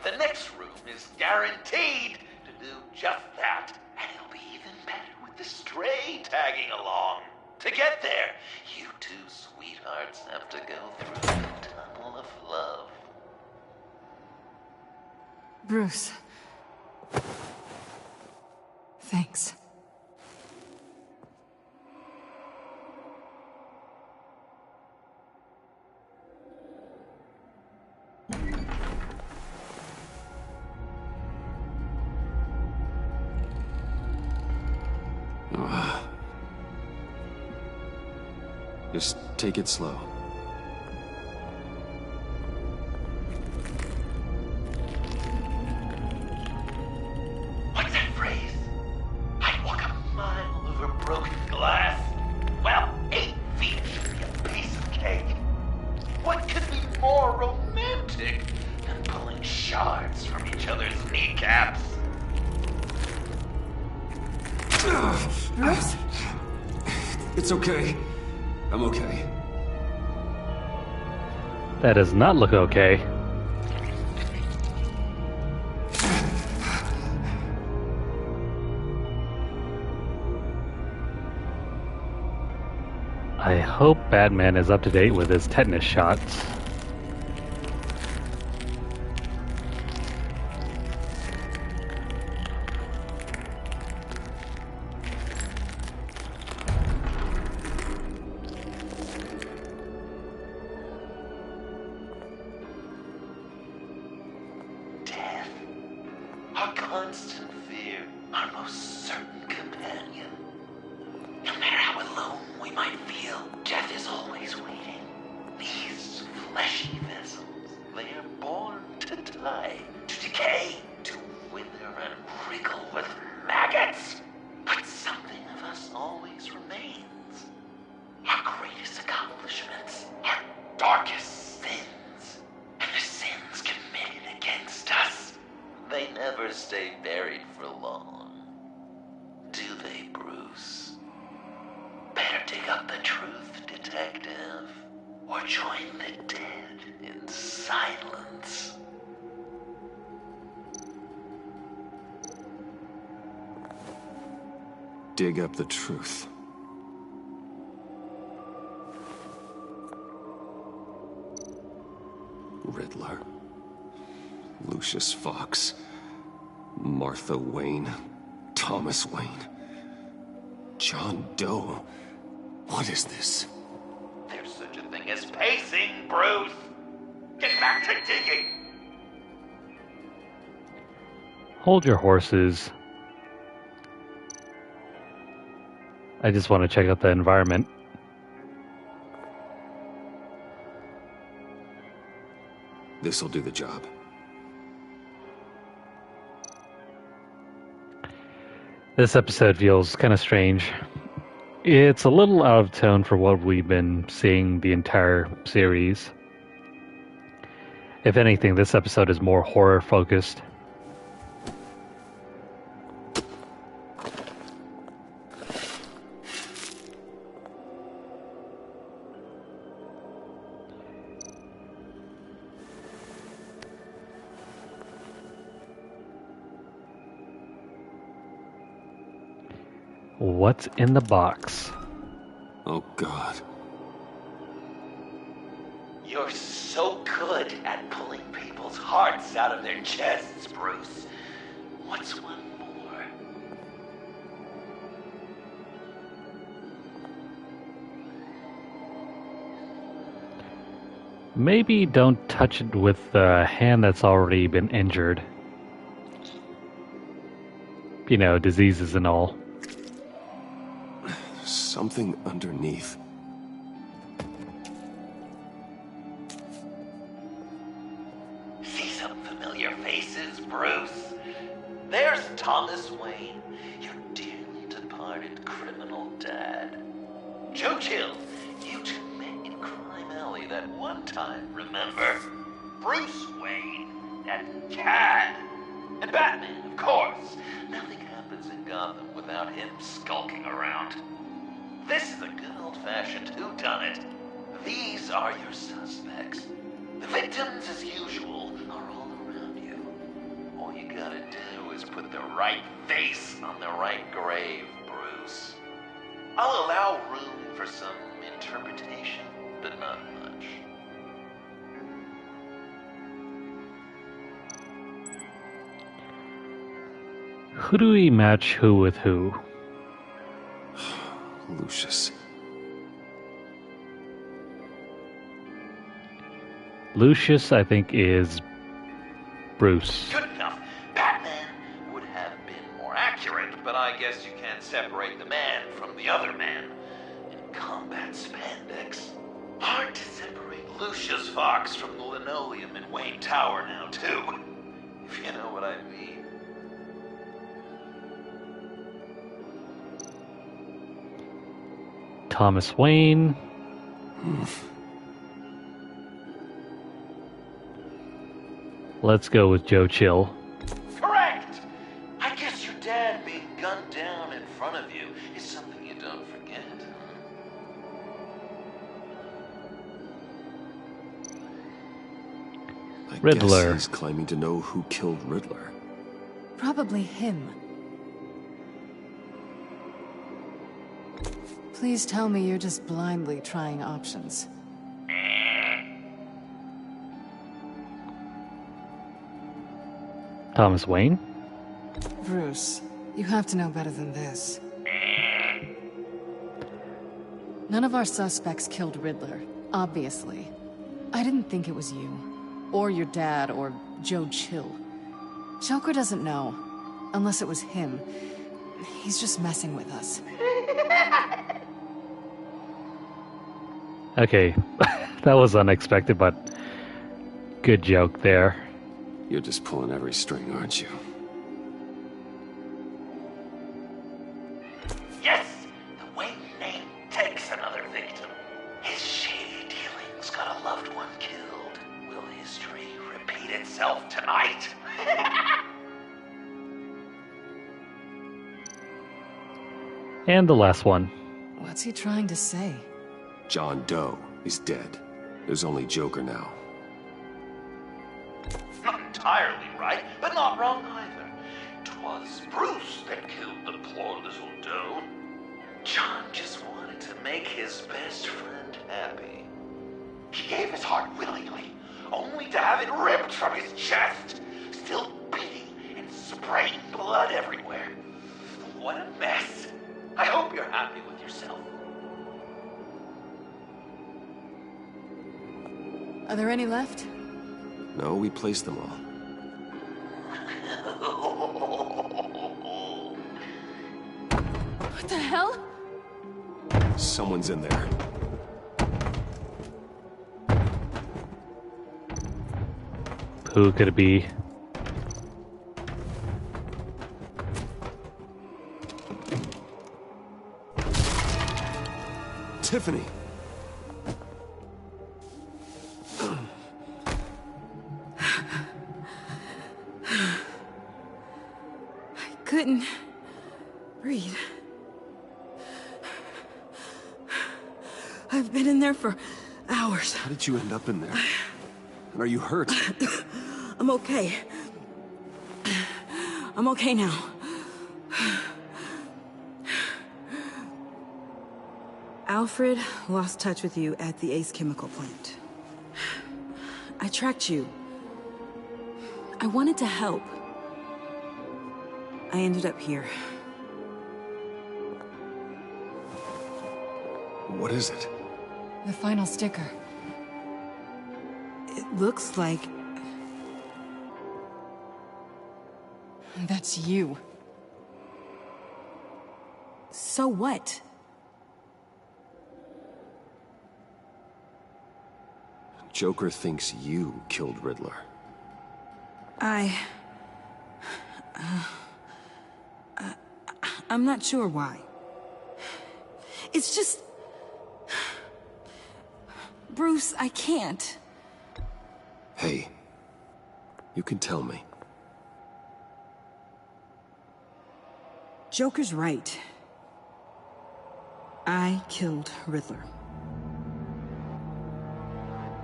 the next room is guaranteed to do just that, and it'll be even better with the stray tagging along. To get there, you two sweethearts have to go through the tunnel of love. Bruce. Thanks. Just take it slow. What's that phrase? I'd walk a mile over broken glass. Well, 8 feet should be a piece of cake. What could be more romantic than pulling shards from each other's kneecaps? Bruce? It's okay. I'm okay. That does not look okay. I hope Batman is up to date with his tetanus shots. Death. Our constant fear. Our most certain companion. No matter how alone we might feel, death is always waiting. These fleshy vessels, they are born to die, to decay, to wither and wriggle with maggots. But something of us always remains. Our greatest accomplishments, our darkest sins, and the sins committed against us. They never stay buried for long. Do they, Bruce? Better dig up the truth, detective, or join the dead in silence. Dig up the truth. Riddler. Lucius Fox. Martha Wayne. Thomas Wayne. John Doe. What is this? There's such a thing as pacing, Bruce. Get back to digging. Hold your horses. I just want to check out the environment. This'll do the job. This episode feels kind of strange. It's a little out of tone for what we've been seeing the entire series. If anything, this episode is more horror focused. What's in the box? Oh, God. You're so good at pulling people's hearts out of their chests, Bruce. What's one more? Maybe don't touch it with the hand that's already been injured. You know, diseases and all. something underneath. See some familiar faces, Bruce? There's Thomas Wayne, your dearly departed criminal dad. Joe Chill, you two met in Crime Alley that one time, remember? Bruce Wayne, that cad. And Batman, of course. Nothing happens in Gotham without him skulking around. This is a good old-fashioned whodunit. These are your suspects. The victims, as usual, are all around you. All you gotta do is put the right face on the right grave, Bruce. I'll allow room for some interpretation, but not much. Who do we match who with who? Lucius. Lucius, I think, is Bruce. Good enough. Batman would have been more accurate, but I guess you can't separate the man from the other man in combat spandex. Hard to separate Lucius Fox from the linoleum in Wayne Tower now, too. If you know what I mean. Thomas Wayne. Let's go with Joe Chill. Correct! I guess your dad being gunned down in front of you is something you don't forget. Riddler. Guess he's claiming to know who killed Riddler. Probably him. Please tell me you're just blindly trying options. Thomas Wayne? Bruce, you have to know better than this. None of our suspects killed Riddler, obviously. I didn't think it was you, or your dad, or Joe Chill. Joker doesn't know, unless it was him. He's just messing with us. Okay, that was unexpected, but good joke there. You're just pulling every string, aren't you? Yes! The Wayne name takes another victim. His shady dealings got a loved one killed. Will history repeat itself tonight? And the last one. What's he trying to say? John Doe is dead. There's only Joker now. Not entirely right, but not wrong either. 'Twas Bruce that killed the poor little Doe. John just wanted to make his best friend happy. He gave his heart willingly, only to have it ripped from his chest, still beating and spraying blood everywhere. What a mess. I hope you're happy with yourself. Are there any left? No, we placed them all. What the hell? Someone's in there. Who could it be? Tiffany! Couldn't breathe. I've been in there for hours. How did you end up in there? And are you hurt? I'm okay. I'm okay now. Alfred lost touch with you at the Ace Chemical plant. I tracked you. I wanted to help. I ended up here. What is it? The final sticker. It looks like... That's you. So what? Joker thinks you killed Riddler. I'm not sure why. It's just... Bruce, I can't. Hey, you can tell me. Joker's right. I killed Riddler.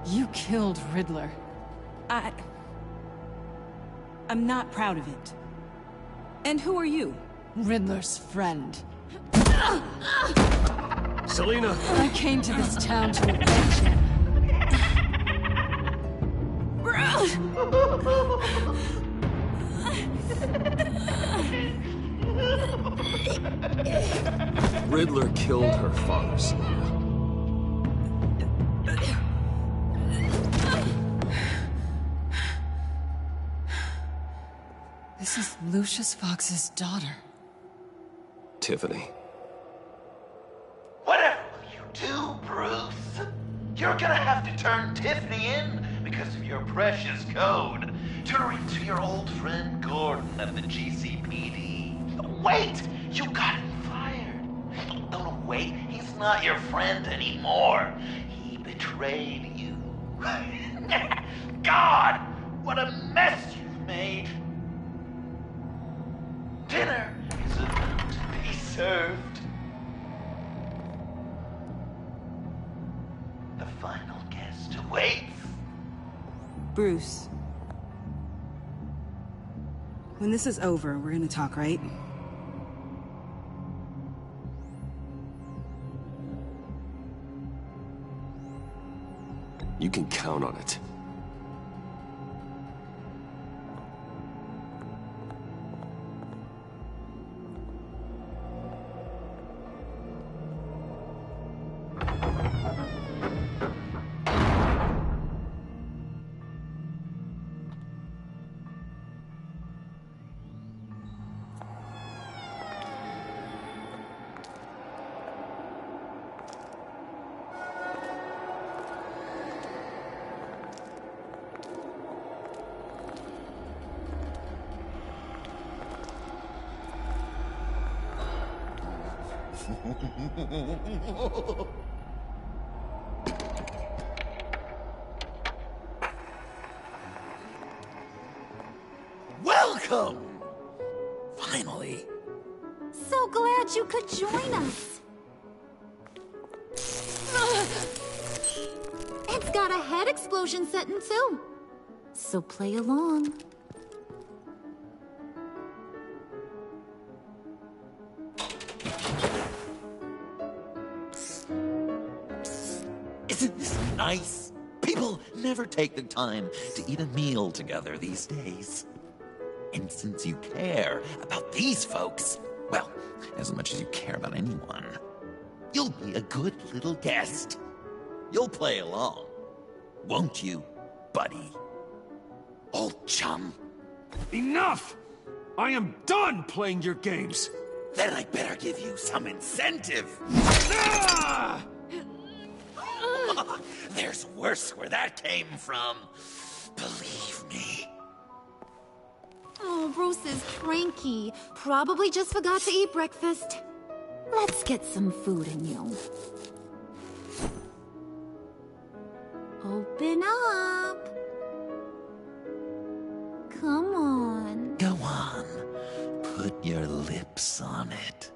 You killed Riddler. I'm not proud of it. And who are you? Riddler's friend. Selina! I came to this town to avenge him. Riddler killed her father, Selina. This is Lucius Fox's daughter. Tiffany. Whatever will you do, Bruce? You're gonna have to turn Tiffany in because of your precious code. Turn her into your old friend Gordon at the GCPD. Wait! You got him fired. No, wait. He's not your friend anymore. He betrayed you. God! What a mess you've made. Dinner is about to be served. The final guest awaits. Bruce. When this is over, we're gonna talk, right? You can count on it. Welcome! Finally. So glad you could join us. It's got a head explosion setting too. So play along. Isn't this nice? People never take the time to eat a meal together these days. And since you care about these folks, well, as much as you care about anyone, you'll be a good little guest. You'll play along, won't you, buddy? Old chum. Enough! I am done playing your games! Then I better give you some incentive. Ah! There's worse where that came from. Believe me. Oh, Bruce is cranky. Probably just forgot to eat breakfast. Let's get some food in you. Open up. Come on. Go on. Put your lips on it.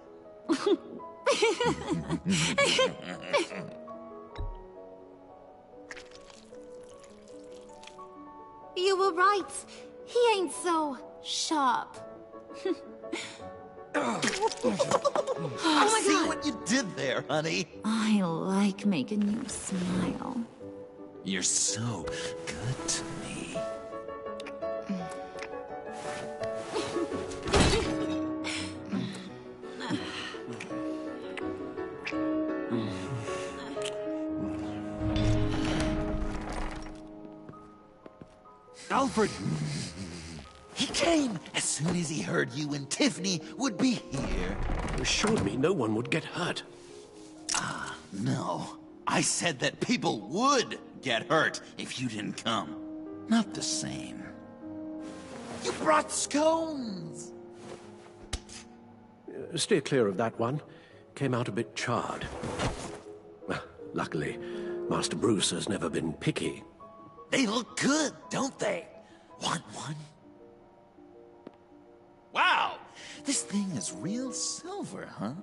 You were right. He ain't so sharp. Oh my See God. What you did there, honey? I like making you smile. You're so good to me. Alfred! He came as soon as he heard you and Tiffany would be here. You assured me no one would get hurt. No. I said that people would get hurt if you didn't come. Not the same. You brought scones! Steer clear of that one. Came out a bit charred. Luckily, Master Bruce has never been picky. They look good, don't they? Want one? Wow! This thing is real silver, huh?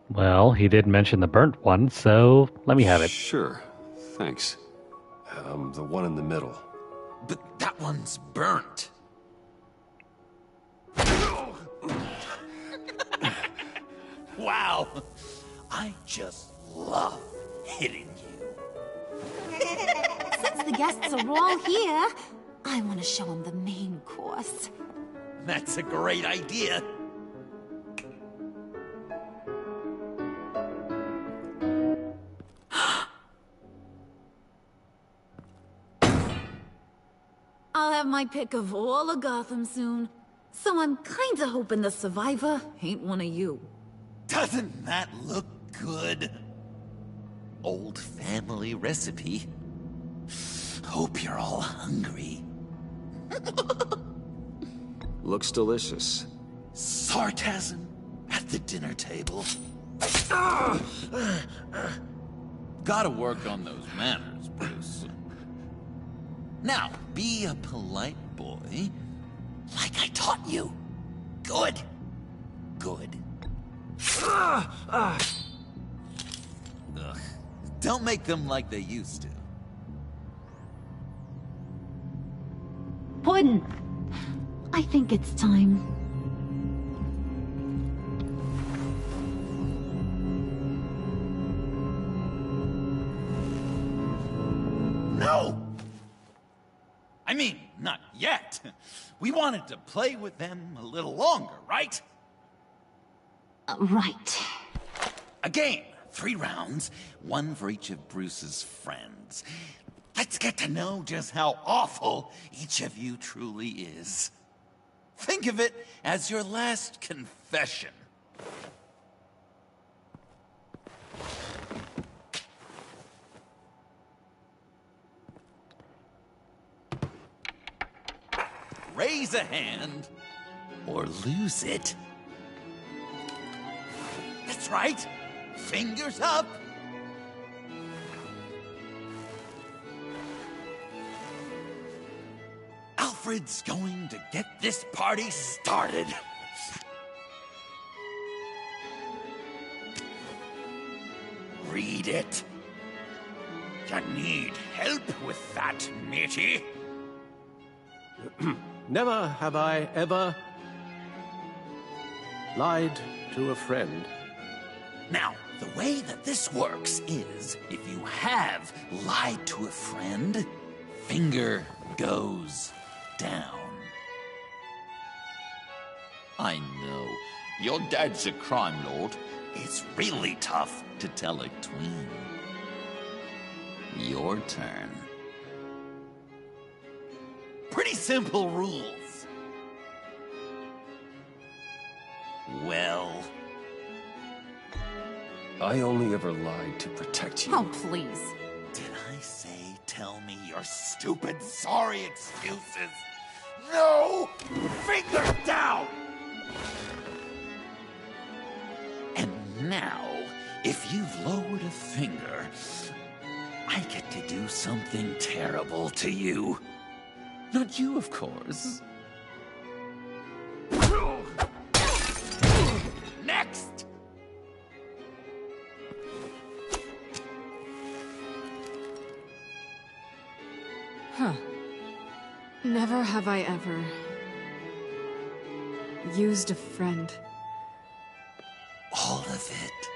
Well, he did mention the burnt one, so let me have it. Sure. Thanks. The one in the middle. But that one's burnt. Wow! I just love hitting you. Since the guests are all here, I want to show them the main course. That's a great idea. I'll have my pick of all of Gotham soon, so I'm kinda hoping the survivor ain't one of you. Doesn't that look good? Old family recipe. Hope you're all hungry. Looks delicious. Sarcasm at the dinner table. Gotta work on those manners, Bruce. Now, be a polite boy, like I taught you. Good. Good. Ugh. Don't make them like they used to. Puddin', I think it's time. No! I mean, not yet. We wanted to play with them a little longer, right? Right. A game. 3 rounds, 1 for each of Bruce's friends. Let's get to know just how awful each of you truly is. Think of it as your last confession. Raise a hand, or lose it. That's right. Fingers up. Alfred's going to get this party started. Read it. You need help with that, matey? Never have I ever lied to a friend. Now, the way that this works is, if you have lied to a friend, finger goes down. I know. Your dad's a crime lord. It's really tough to tell a tween. Your turn. Pretty simple rules. Well... I only ever lied to protect you. Oh, please. Did I say tell me your stupid sorry excuses? No! Finger down! And now, if you've lowered a finger, I get to do something terrible to you. Not you, of course. Next! Huh. Never have I ever used a friend. All of it.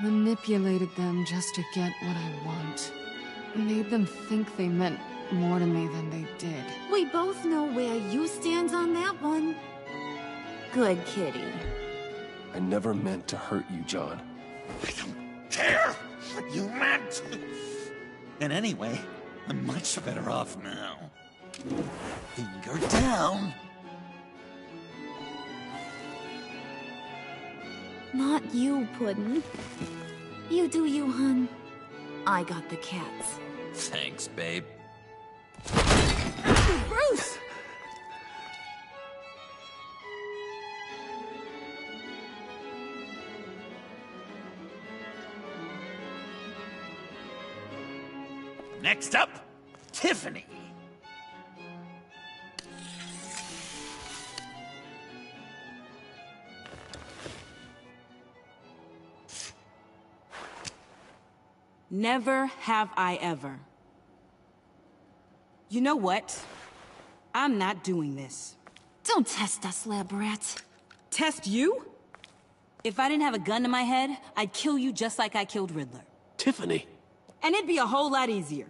Manipulated them just to get what I want. Made them think they meant more to me than they did. We both know where you stand on that one. Good kitty. I never meant to hurt you, John. I don't care what you meant. And anyway, I'm much better off now. Finger down. Not you, Puddin'. You do you, hun. I got the cats. Thanks, babe. Bruce! Next up, Tiffany. Never have I ever. You know what? I'm not doing this. Don't test us, lab rat. Test you? If I didn't have a gun to my head, I'd kill you just like I killed Riddler. Tiffany. And it'd be a whole lot easier.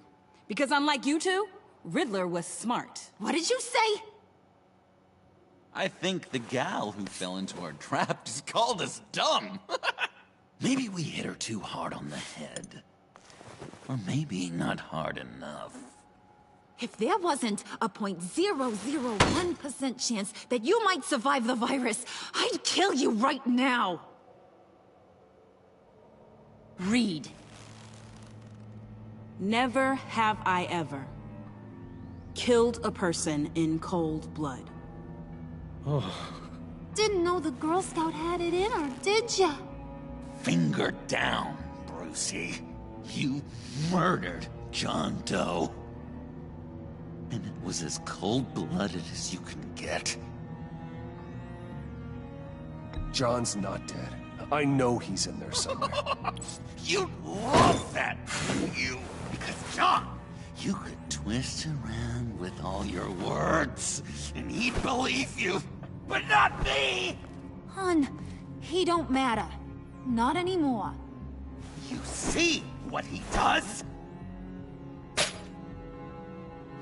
Because unlike you two, Riddler was smart. What did you say? I think the gal who fell into our trap just called us dumb. Maybe we hit her too hard on the head. Or maybe not hard enough. If there wasn't a 0.001% chance that you might survive the virus, I'd kill you right now. Read. Never have I ever killed a person in cold blood. Didn't know the Girl Scout had it in her, did ya? Finger down, Brucey. You murdered John Doe. And it was as cold-blooded as you can get. John's not dead. I know he's in there somewhere. You'd love that, you. Because, John, you could twist around with all your words, and he'd believe you. But not me! Hun, he don't matter. Not anymore. You see what he does?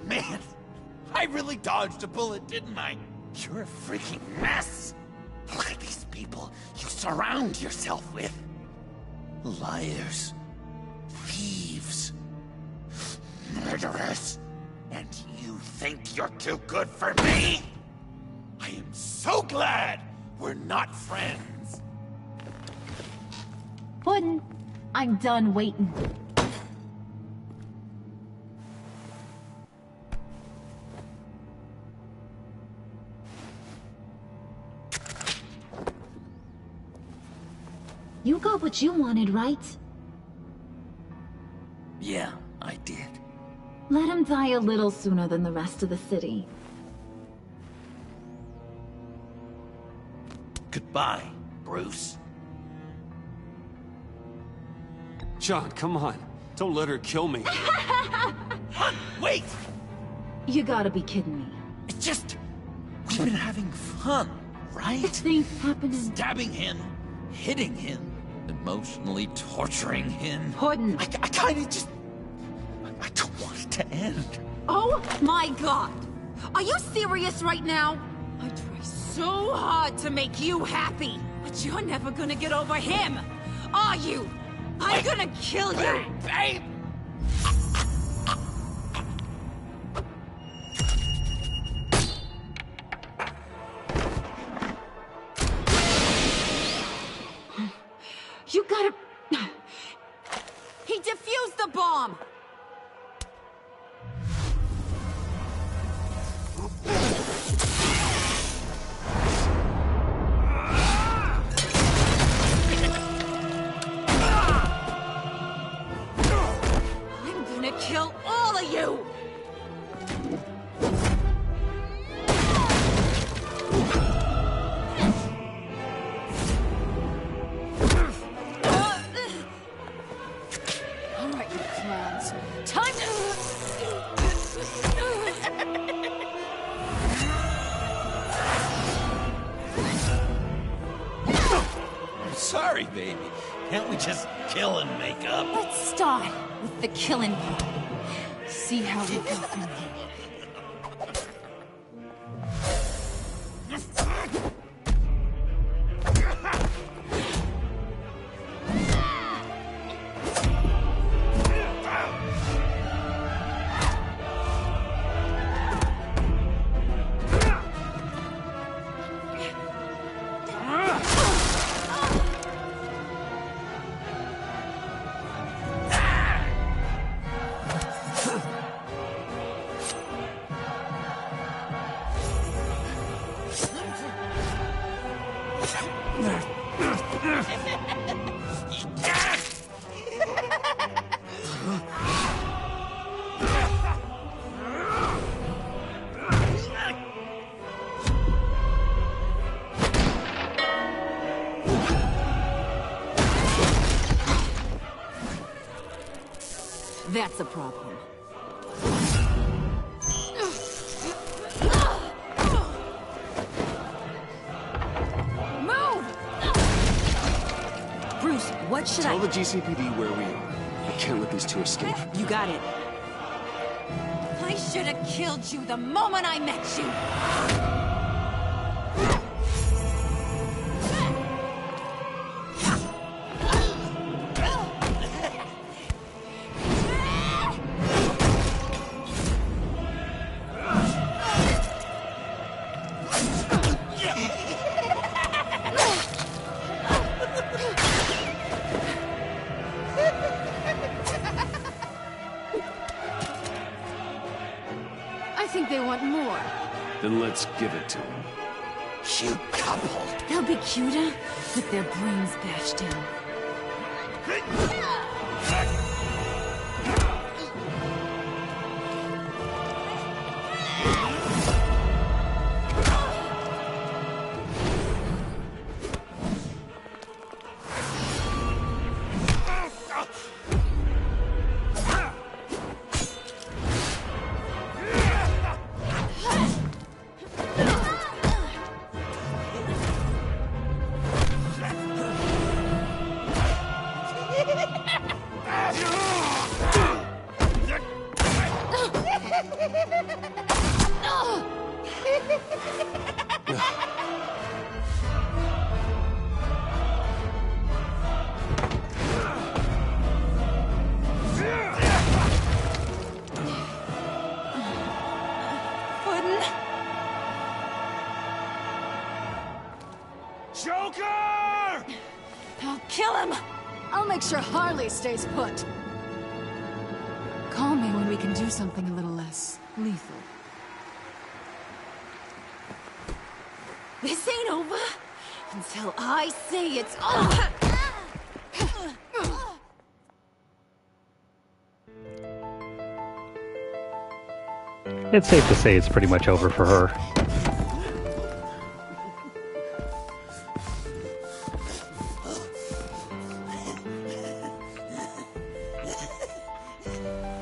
Man, I really dodged a bullet, didn't I? You're a freaking mess. Look at these people you surround yourself with. Liars. Thieves. Murderers. And you think you're too good for me? I am so glad we're not friends. Puddin', I'm done waiting. You got what you wanted, right? Yeah, I did. Let him die a little sooner than the rest of the city. Goodbye, Bruce. John, come on. Don't let her kill me. Hun, wait! You gotta be kidding me. It's just... we've been having fun, right? Things happening. Stabbing him, hitting him, emotionally torturing him. Puddin'. I kinda just... I don't want it to end. Oh my god! Are you serious right now? I try so hard to make you happy, but you're never gonna get over him, are you? I'm gonna kill you! Babe! You gotta... He defused the bomb! I'm gonna kill all of you! Alright, you clowns. Time to... I'm sorry, baby. Can't we just kill and make up? Let's start with the killing part. See how we go from there. That's a problem. Move! Bruce, what should Tell the GCPD where we are. I can't let these two escape. You got it. I should have killed you the moment I met you. I think they want more. Then let's give it to them. You couple. They'll be cuter with their brains bashed in. Joker! I'll kill him! I'll make sure Harley stays put. Call me when we can do something a little less lethal. This ain't over until I say it's over. It's safe to say it's pretty much over for her.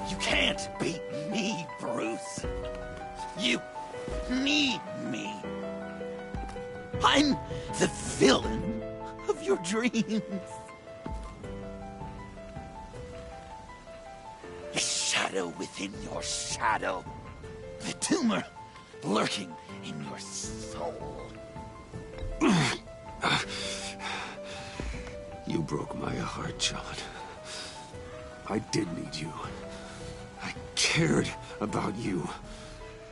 You can't beat me, Bruce. You need me. I'm the villain of your dreams. The shadow within your shadow. The tumor lurking in your soul. You broke my heart, John. I did need you. I cared about you.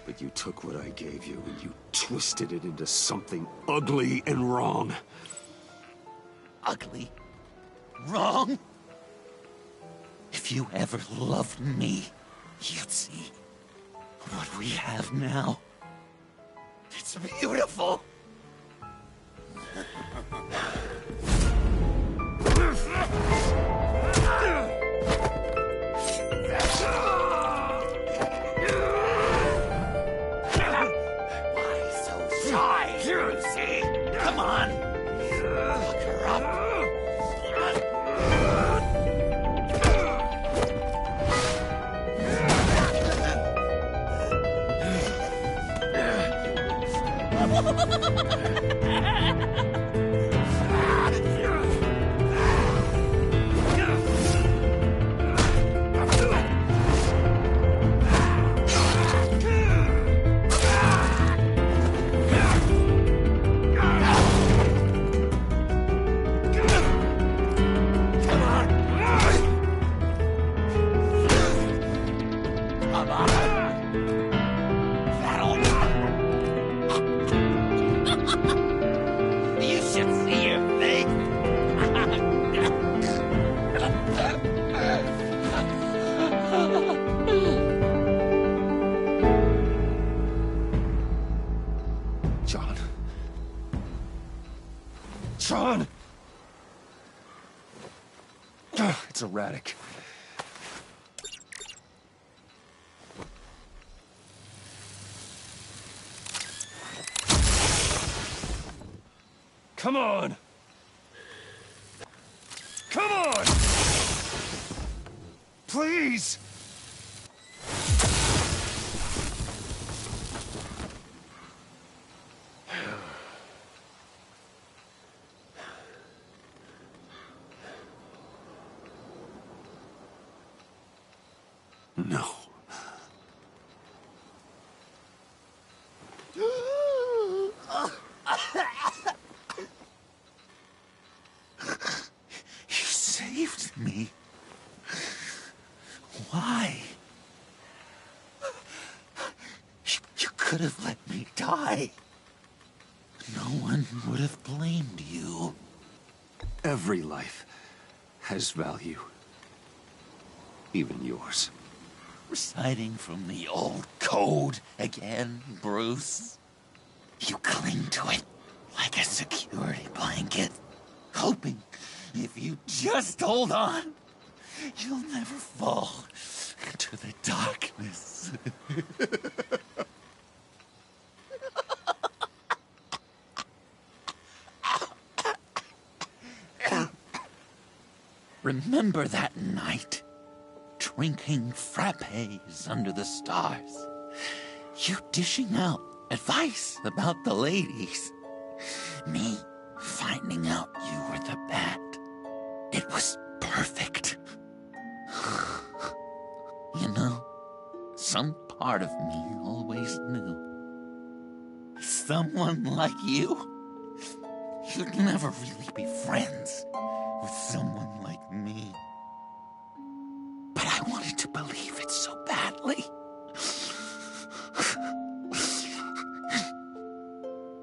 But you took what I gave you and you twisted it into something ugly and wrong. Ugly? Wrong? If you ever loved me, you'd see what we have now. It's beautiful. Why so shy, Lucy? Come on. Look her up. John! It's erratic. Come on! Come on! Please! saved me. Why? You could have let me die. No one would have blamed you. Every life has value. Even yours. Reciting from the old code again, Bruce. You cling to it like a security blanket, hoping if you just hold on, you'll never fall into the darkness. Remember that night, drinking frappes under the stars, you dishing out advice about the ladies, me finding out you were the bat. It was perfect. You know, some part of me always knew. Someone like you, you'd never really be friends with someone like me. But I wanted to believe it so badly.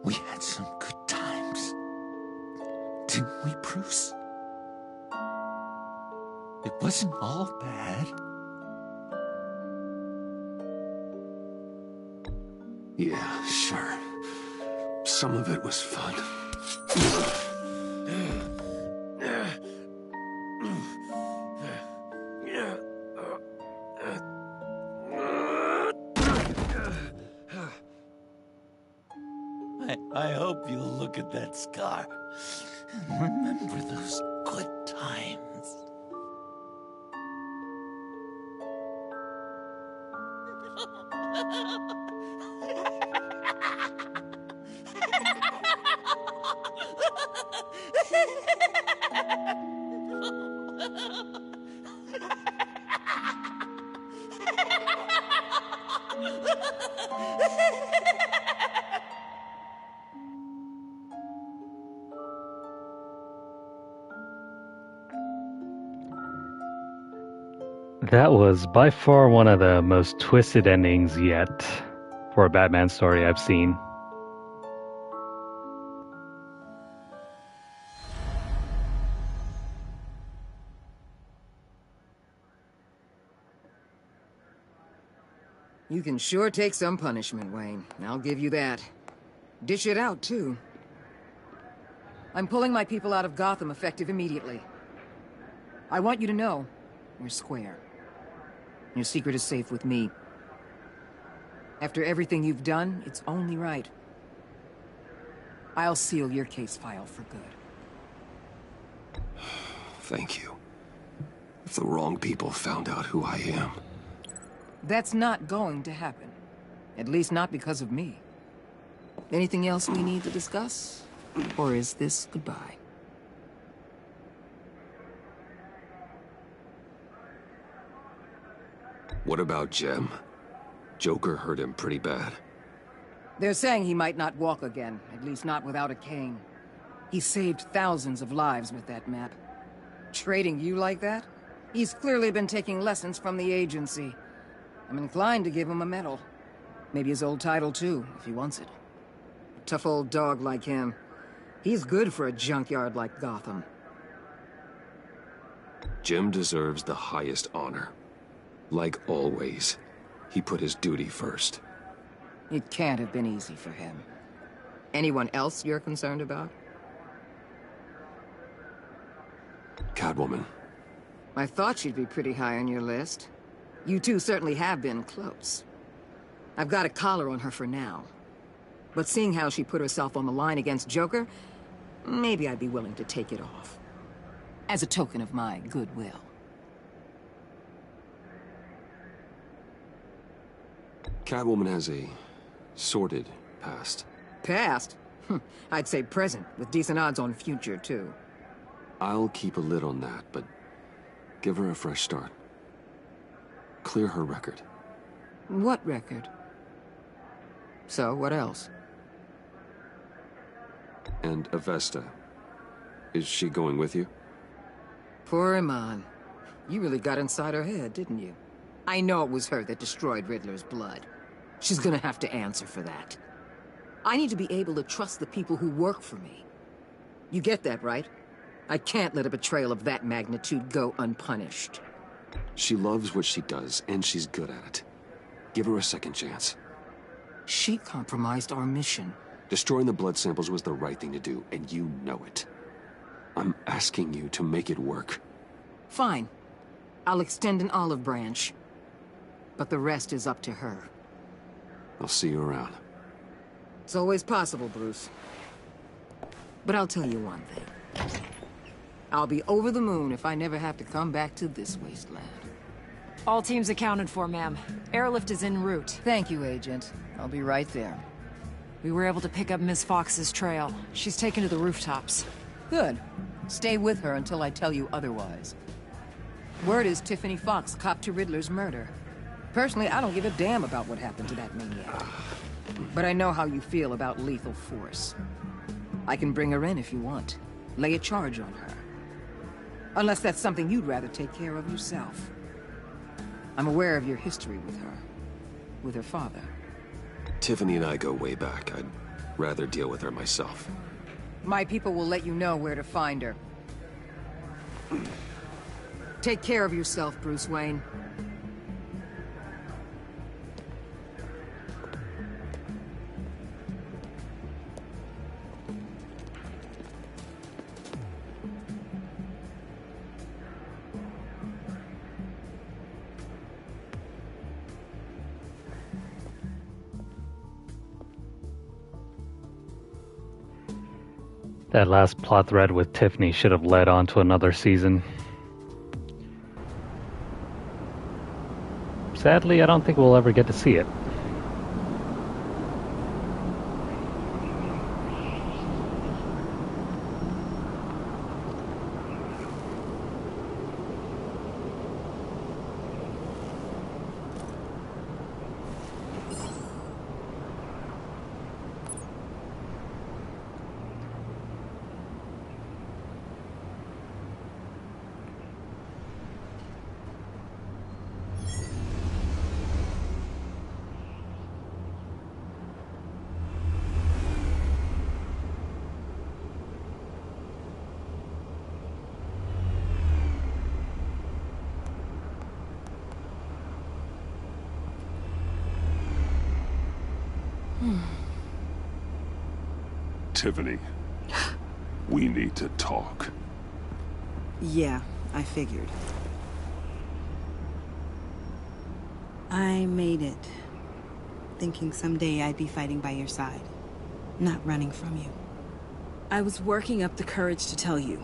We had some good times, didn't we, Bruce? It wasn't all bad. Yeah, sure. Some of it was fun. I hope you'll look at that scar and remember those good times. That was by far one of the most twisted endings yet for a Batman story I've seen. You can sure take some punishment, Wayne. I'll give you that. Dish it out, too. I'm pulling my people out of Gotham effective immediately. I want you to know, we're square. Your secret is safe with me. After everything you've done, it's only right. I'll seal your case file for good. Thank you. If the wrong people found out who I am... That's not going to happen. At least not because of me. Anything else we need to discuss? Or is this goodbye? What about Jem? Joker hurt him pretty bad. They're saying he might not walk again, at least not without a cane. He saved thousands of lives with that map. Trading you like that? He's clearly been taking lessons from the agency. I'm inclined to give him a medal. Maybe his old title too, if he wants it. A tough old dog like him. He's good for a junkyard like Gotham. Jem deserves the highest honor. Like always, he put his duty first. It can't have been easy for him. Anyone else you're concerned about? Catwoman. I thought she'd be pretty high on your list. You two certainly have been close. I've got a collar on her for now. But seeing how she put herself on the line against Joker, maybe I'd be willing to take it off. As a token of my goodwill. Catwoman has a sordid past. Past? I'd say present, with decent odds on future, too. I'll keep a lid on that, but give her a fresh start. Clear her record. What record? So, what else? And Avesta. Is she going with you? Poor Iman. You really got inside her head, didn't you? I know it was her that destroyed Riddler's blood. She's gonna have to answer for that. I need to be able to trust the people who work for me. You get that, right? I can't let a betrayal of that magnitude go unpunished. She loves what she does, and she's good at it. Give her a second chance. She compromised our mission. Destroying the blood samples was the right thing to do, and you know it. I'm asking you to make it work. Fine. I'll extend an olive branch. But the rest is up to her. I'll see you around. It's always possible, Bruce. But I'll tell you one thing. I'll be over the moon if I never have to come back to this wasteland. All teams accounted for, ma'am. Airlift is en route. Thank you, Agent. I'll be right there. We were able to pick up Miss Fox's trail. She's taken to the rooftops. Good. Stay with her until I tell you otherwise. Word is Tiffany Fox copped to Riddler's murder. Personally, I don't give a damn about what happened to that maniac. But I know how you feel about lethal force. I can bring her in if you want. Lay a charge on her. Unless that's something you'd rather take care of yourself. I'm aware of your history with her. With her father. Tiffany and I go way back. I'd rather deal with her myself. My people will let you know where to find her. Take care of yourself, Bruce Wayne. That last plot thread with Tiffany should have led on to another season. Sadly, I don't think we'll ever get to see it. Tiffany, we need to talk. Yeah, I figured. I made it. Thinking someday I'd be fighting by your side. Not running from you. I was working up the courage to tell you.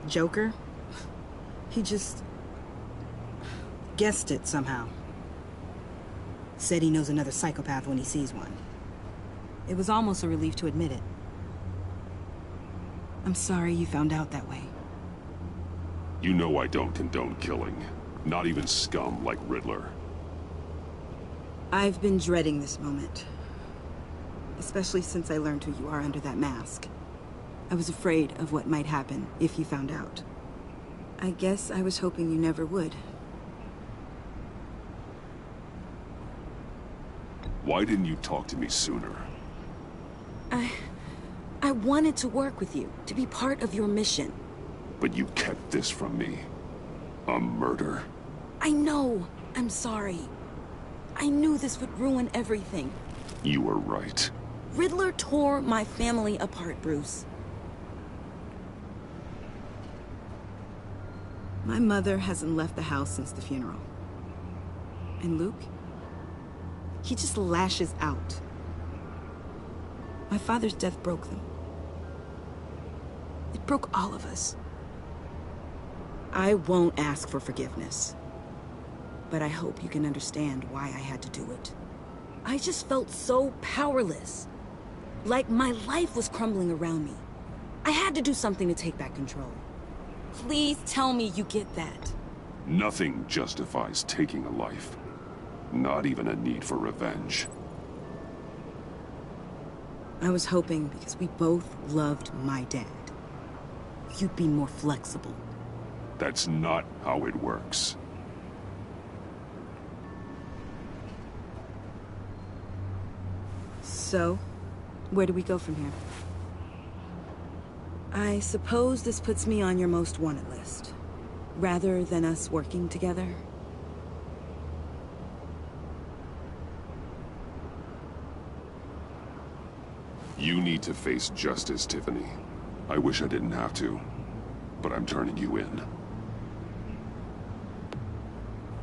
Joker? He just... guessed it somehow. Said he knows another psychopath when he sees one. It was almost a relief to admit it. I'm sorry you found out that way. You know I don't condone killing. Not even scum like Riddler. I've been dreading this moment. Especially since I learned who you are under that mask. I was afraid of what might happen if you found out. I guess I was hoping you never would. Why didn't you talk to me sooner? I wanted to work with you, to be part of your mission. But you kept this from me. A murder? I know. I'm sorry. I knew this would ruin everything. You were right. Riddler tore my family apart, Bruce. My mother hasn't left the house since the funeral. And Luke? He just lashes out. My father's death broke them. It broke all of us. I won't ask for forgiveness. But I hope you can understand why I had to do it. I just felt so powerless. Like my life was crumbling around me. I had to do something to take back control. Please tell me you get that. Nothing justifies taking a life. Not even a need for revenge. I was hoping because we both loved my dad, you'd be more flexible. That's not how it works. So, where do we go from here? I suppose this puts me on your most wanted list, rather than us working together. You need to face justice, Tiffany. I wish I didn't have to, but I'm turning you in.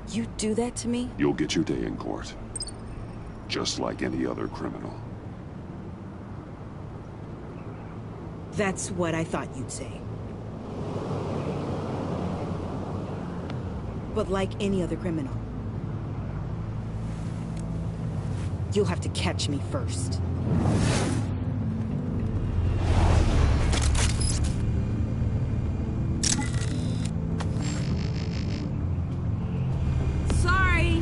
You do that to me? You'll get your day in court. Just like any other criminal. That's what I thought you'd say. But like any other criminal, you'll have to catch me first. Sorry.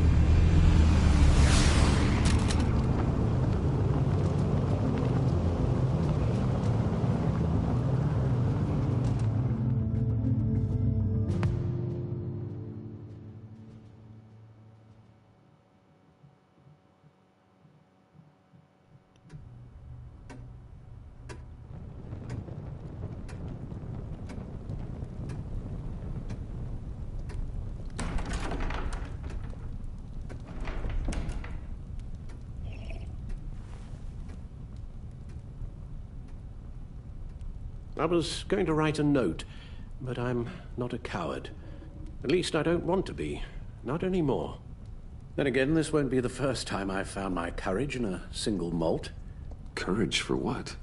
I was going to write a note, but I'm not a coward. At least I don't want to be. Not anymore. Then again, this won't be the first time I've found my courage in a single malt. Courage for what?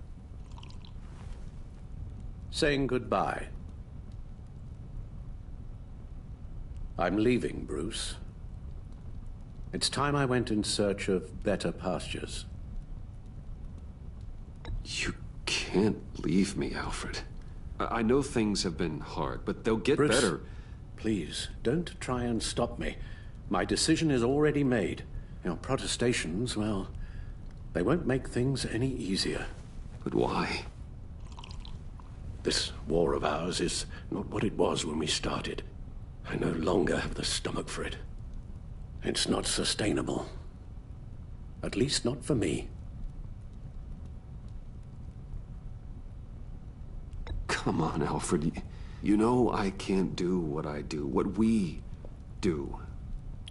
Saying goodbye. I'm leaving, Bruce. It's time I went in search of better pastures. You can't leave me, Alfred. I know things have been hard, but they'll get Bruce, better. Please, don't try and stop me. My decision is already made. Your protestations, well, they won't make things any easier. But why? This war of ours is not what it was when we started. I no longer have the stomach for it. It's not sustainable. At least not for me. Come on, Alfred. You know I can't do what I do, what we do,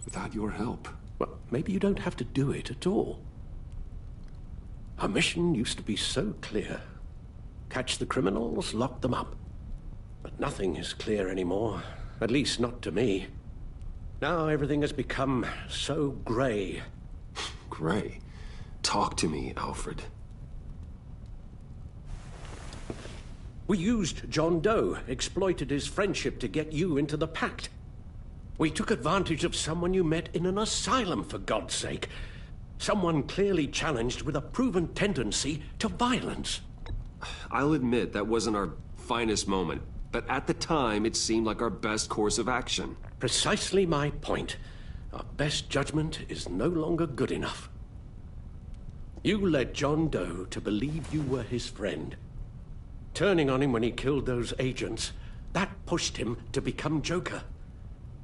without your help. Well, maybe you don't have to do it at all. Our mission used to be so clear. Catch the criminals, lock them up. But nothing is clear anymore, at least not to me. Now everything has become so grey. Grey? Talk to me, Alfred. We used John Doe, exploited his friendship to get you into the pact. We took advantage of someone you met in an asylum, for God's sake. Someone clearly challenged with a proven tendency to violence. I'll admit that wasn't our finest moment, but at the time it seemed like our best course of action. Precisely my point. Our best judgment is no longer good enough. You led John Doe to believe you were his friend. Turning on him when he killed those agents, that pushed him to become Joker.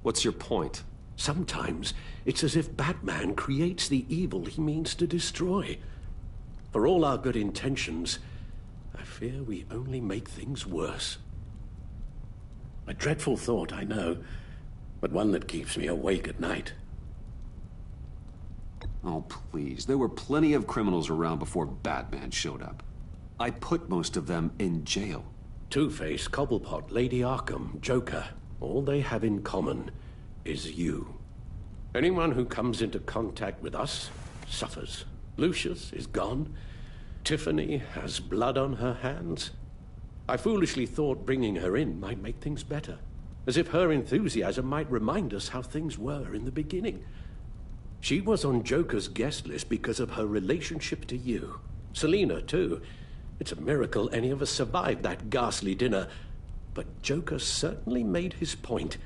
What's your point? Sometimes it's as if Batman creates the evil he means to destroy. For all our good intentions, I fear we only make things worse. A dreadful thought, I know, but one that keeps me awake at night. Oh, please. There were plenty of criminals around before Batman showed up. I put most of them in jail. Two-Face, Cobblepot, Lady Arkham, Joker, all they have in common is you. Anyone who comes into contact with us suffers. Lucius is gone. Tiffany has blood on her hands. I foolishly thought bringing her in might make things better, as if her enthusiasm might remind us how things were in the beginning. She was on Joker's guest list because of her relationship to you. Selina, too. It's a miracle any of us survived that ghastly dinner, but Joker certainly made his point.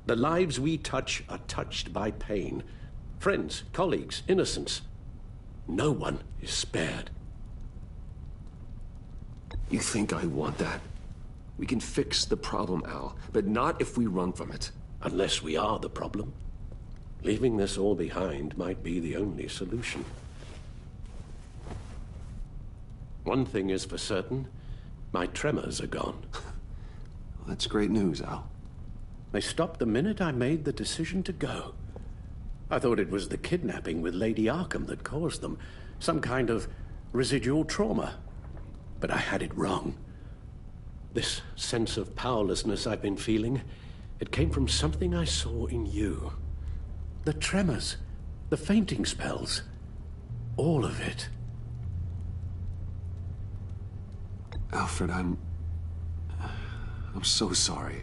The lives we touch are touched by pain. Friends, colleagues, innocents. No one is spared. You think I want that? We can fix the problem, Al, but not if we run from it. Unless we are the problem. Leaving this all behind might be the only solution. One thing is for certain, my tremors are gone. That's great news, Al. They stopped the minute I made the decision to go. I thought it was the kidnapping with Lady Arkham that caused them. Some kind of residual trauma. But I had it wrong. This sense of powerlessness I've been feeling, it came from something I saw in you. The tremors, the fainting spells, all of it. Alfred, I'm so sorry.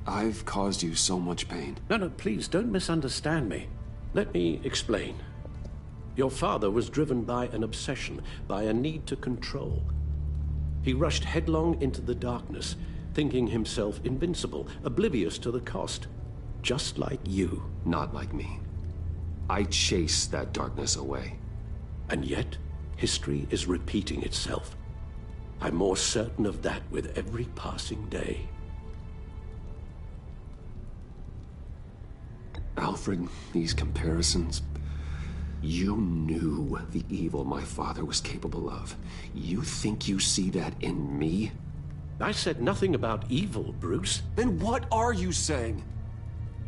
I've caused you so much pain. No, please, don't misunderstand me. Let me explain. Your father was driven by an obsession, by a need to control. He rushed headlong into the darkness, thinking himself invincible, oblivious to the cost. Just like you. Not like me. I chase that darkness away. And yet, history is repeating itself. I'm more certain of that with every passing day. Alfred, these comparisons... You knew the evil my father was capable of. You think you see that in me? I said nothing about evil, Bruce. Then what are you saying?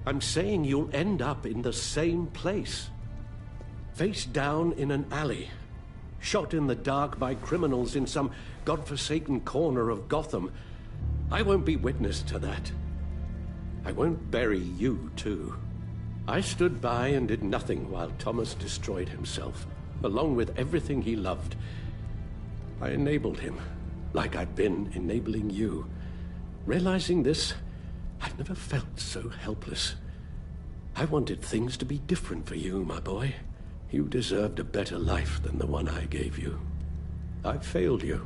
I'm saying you'll end up in the same place. Face down in an alley. Shot in the dark by criminals in some godforsaken corner of Gotham. I won't be witness to that. I won't bury you, too. I stood by and did nothing while Thomas destroyed himself, along with everything he loved. I enabled him, like I've been enabling you. Realizing this, I've never felt so helpless. I wanted things to be different for you, my boy. You deserved a better life than the one I gave you. I failed you,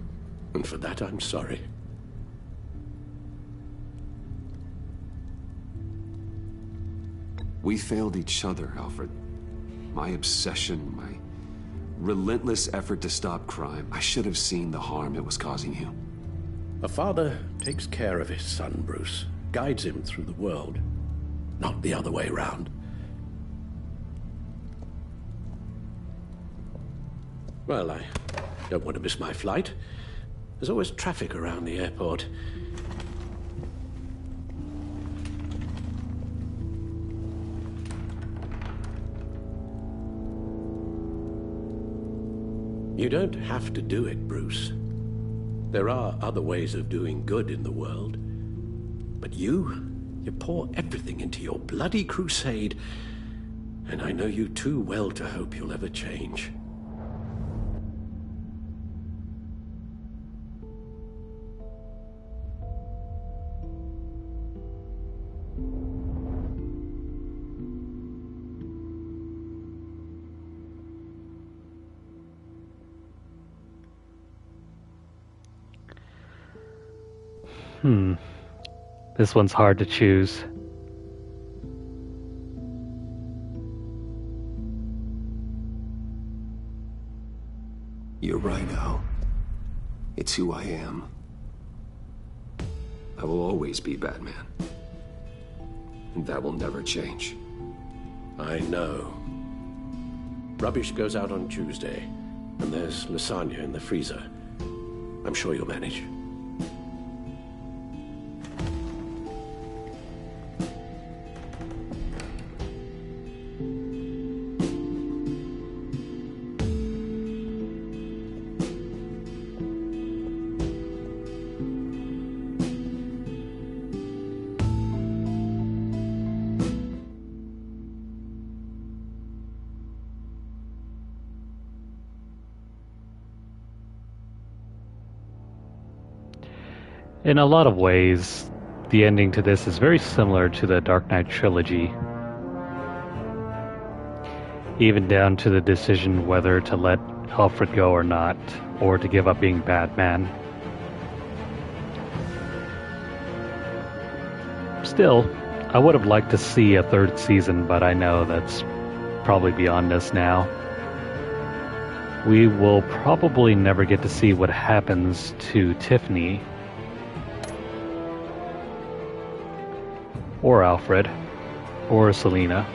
and for that I'm sorry. We failed each other, Alfred. My obsession, my relentless effort to stop crime. I should have seen the harm it was causing you. A father takes care of his son, Bruce. Guides him through the world. Not the other way around. Well, I don't want to miss my flight. There's always traffic around the airport. You don't have to do it, Bruce. There are other ways of doing good in the world. But you pour everything into your bloody crusade, and I know you too well to hope you'll ever change. This one's hard to choose. You're right, Al. It's who I am. I will always be Batman. And that will never change. I know. Rubbish goes out on Tuesday, and there's lasagna in the freezer. I'm sure you'll manage. In a lot of ways, the ending to this is very similar to the Dark Knight trilogy. Even down to the decision whether to let Alfred go or not, or to give up being Batman. Still, I would have liked to see a third season, but I know that's probably beyond us now. We will probably never get to see what happens to Tiffany. or Alfred, or Selena.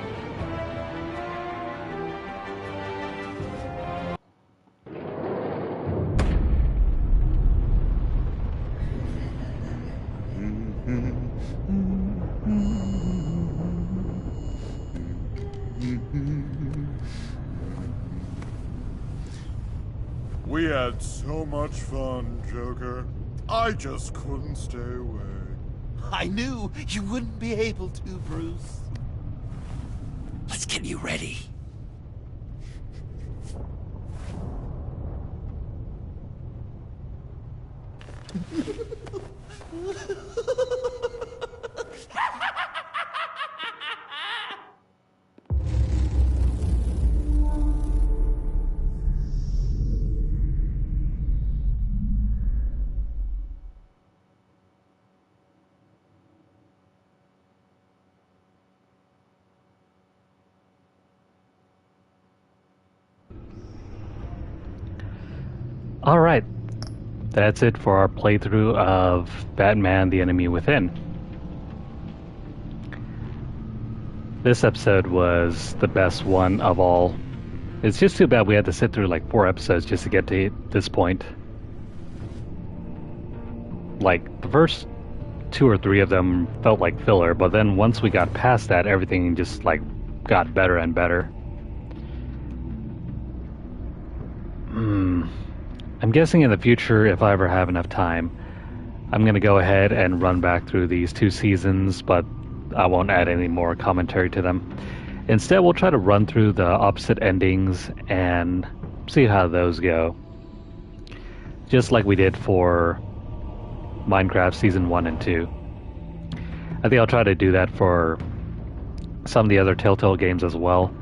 We had so much fun, Joker. I just couldn't stay away. I knew you wouldn't be able to, Bruce. Let's get you ready. Alright, that's it for our playthrough of Batman the Enemy Within. This episode was the best one of all. It's just too bad we had to sit through like 4 episodes just to get to this point. Like, the first 2 or 3 of them felt like filler, but then once we got past that, everything just like got better and better. I'm guessing in the future, if I ever have enough time, I'm going to go ahead and run back through these 2 seasons, but I won't add any more commentary to them. Instead, we'll try to run through the opposite endings and see how those go. Just like we did for Minecraft Season 1 and 2. I think I'll try to do that for some of the other Telltale games as well.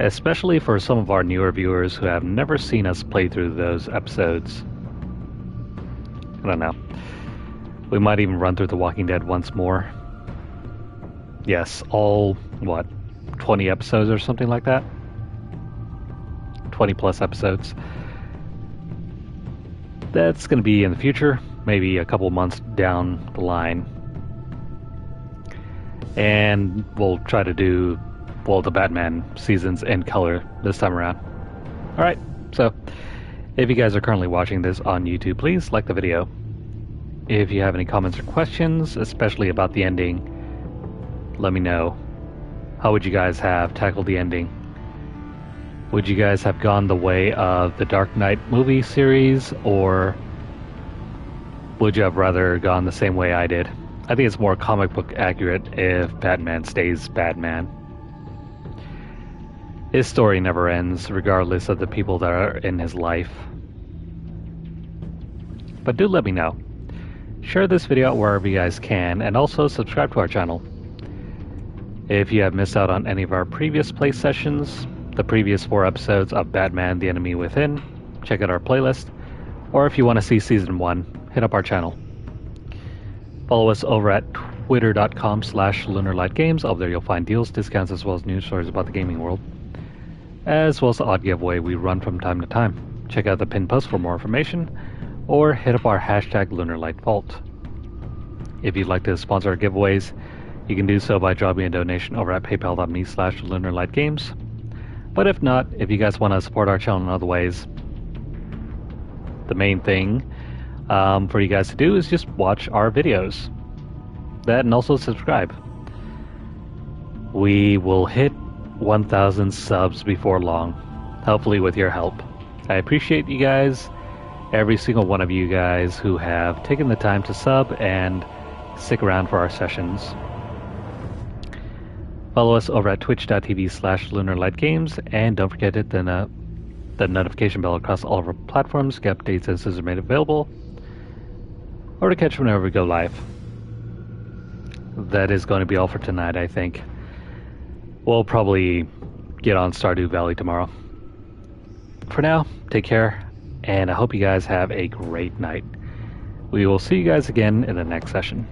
Especially for some of our newer viewers who have never seen us play through those episodes. I don't know. We might even run through The Walking Dead once more. Yes, all, 20 episodes or something like that? 20 plus episodes. That's going to be in the future, maybe a couple months down the line. And we'll try to do the Batman seasons in color this time around. Alright, so if you guys are currently watching this on YouTube, please like the video. If you have any comments or questions, especially about the ending, let me know. How would you guys have tackled the ending? Would you guys have gone the way of the Dark Knight movie series, or would you have rather gone the same way I did? I think it's more comic book accurate if Batman stays Batman. His story never ends, regardless of the people that are in his life. But do let me know. Share this video out wherever you guys can, and also subscribe to our channel. If you have missed out on any of our previous play sessions, the previous 4 episodes of Batman the Enemy Within, check out our playlist. Or if you want to see Season 1, hit up our channel. Follow us over at twitter.com/LunarlightGames. Over there you'll find deals, discounts, as well as news stories about the gaming world, as well as the odd giveaway we run from time to time. Check out the pinned post for more information, or hit up our hashtag LunarlightVault. If you'd like to sponsor our giveaways, you can do so by dropping a donation over at paypal.me/LunarlightGames. But if not, if you guys want to support our channel in other ways, the main thing for you guys to do is just watch our videos. That, and also subscribe. We will hit 1,000 subs before long, hopefully with your help. I appreciate you guys, every single one of you guys who have taken the time to sub and stick around for our sessions. Follow us over at twitch.tv/LunarlightGames, and don't forget to hit the notification bell across all of our platforms to get updates as those are made available, or to catch whenever we go live. That is going to be all for tonight, I think. We'll probably get on Stardew Valley tomorrow. For now, take care, and I hope you guys have a great night. We will see you guys again in the next session.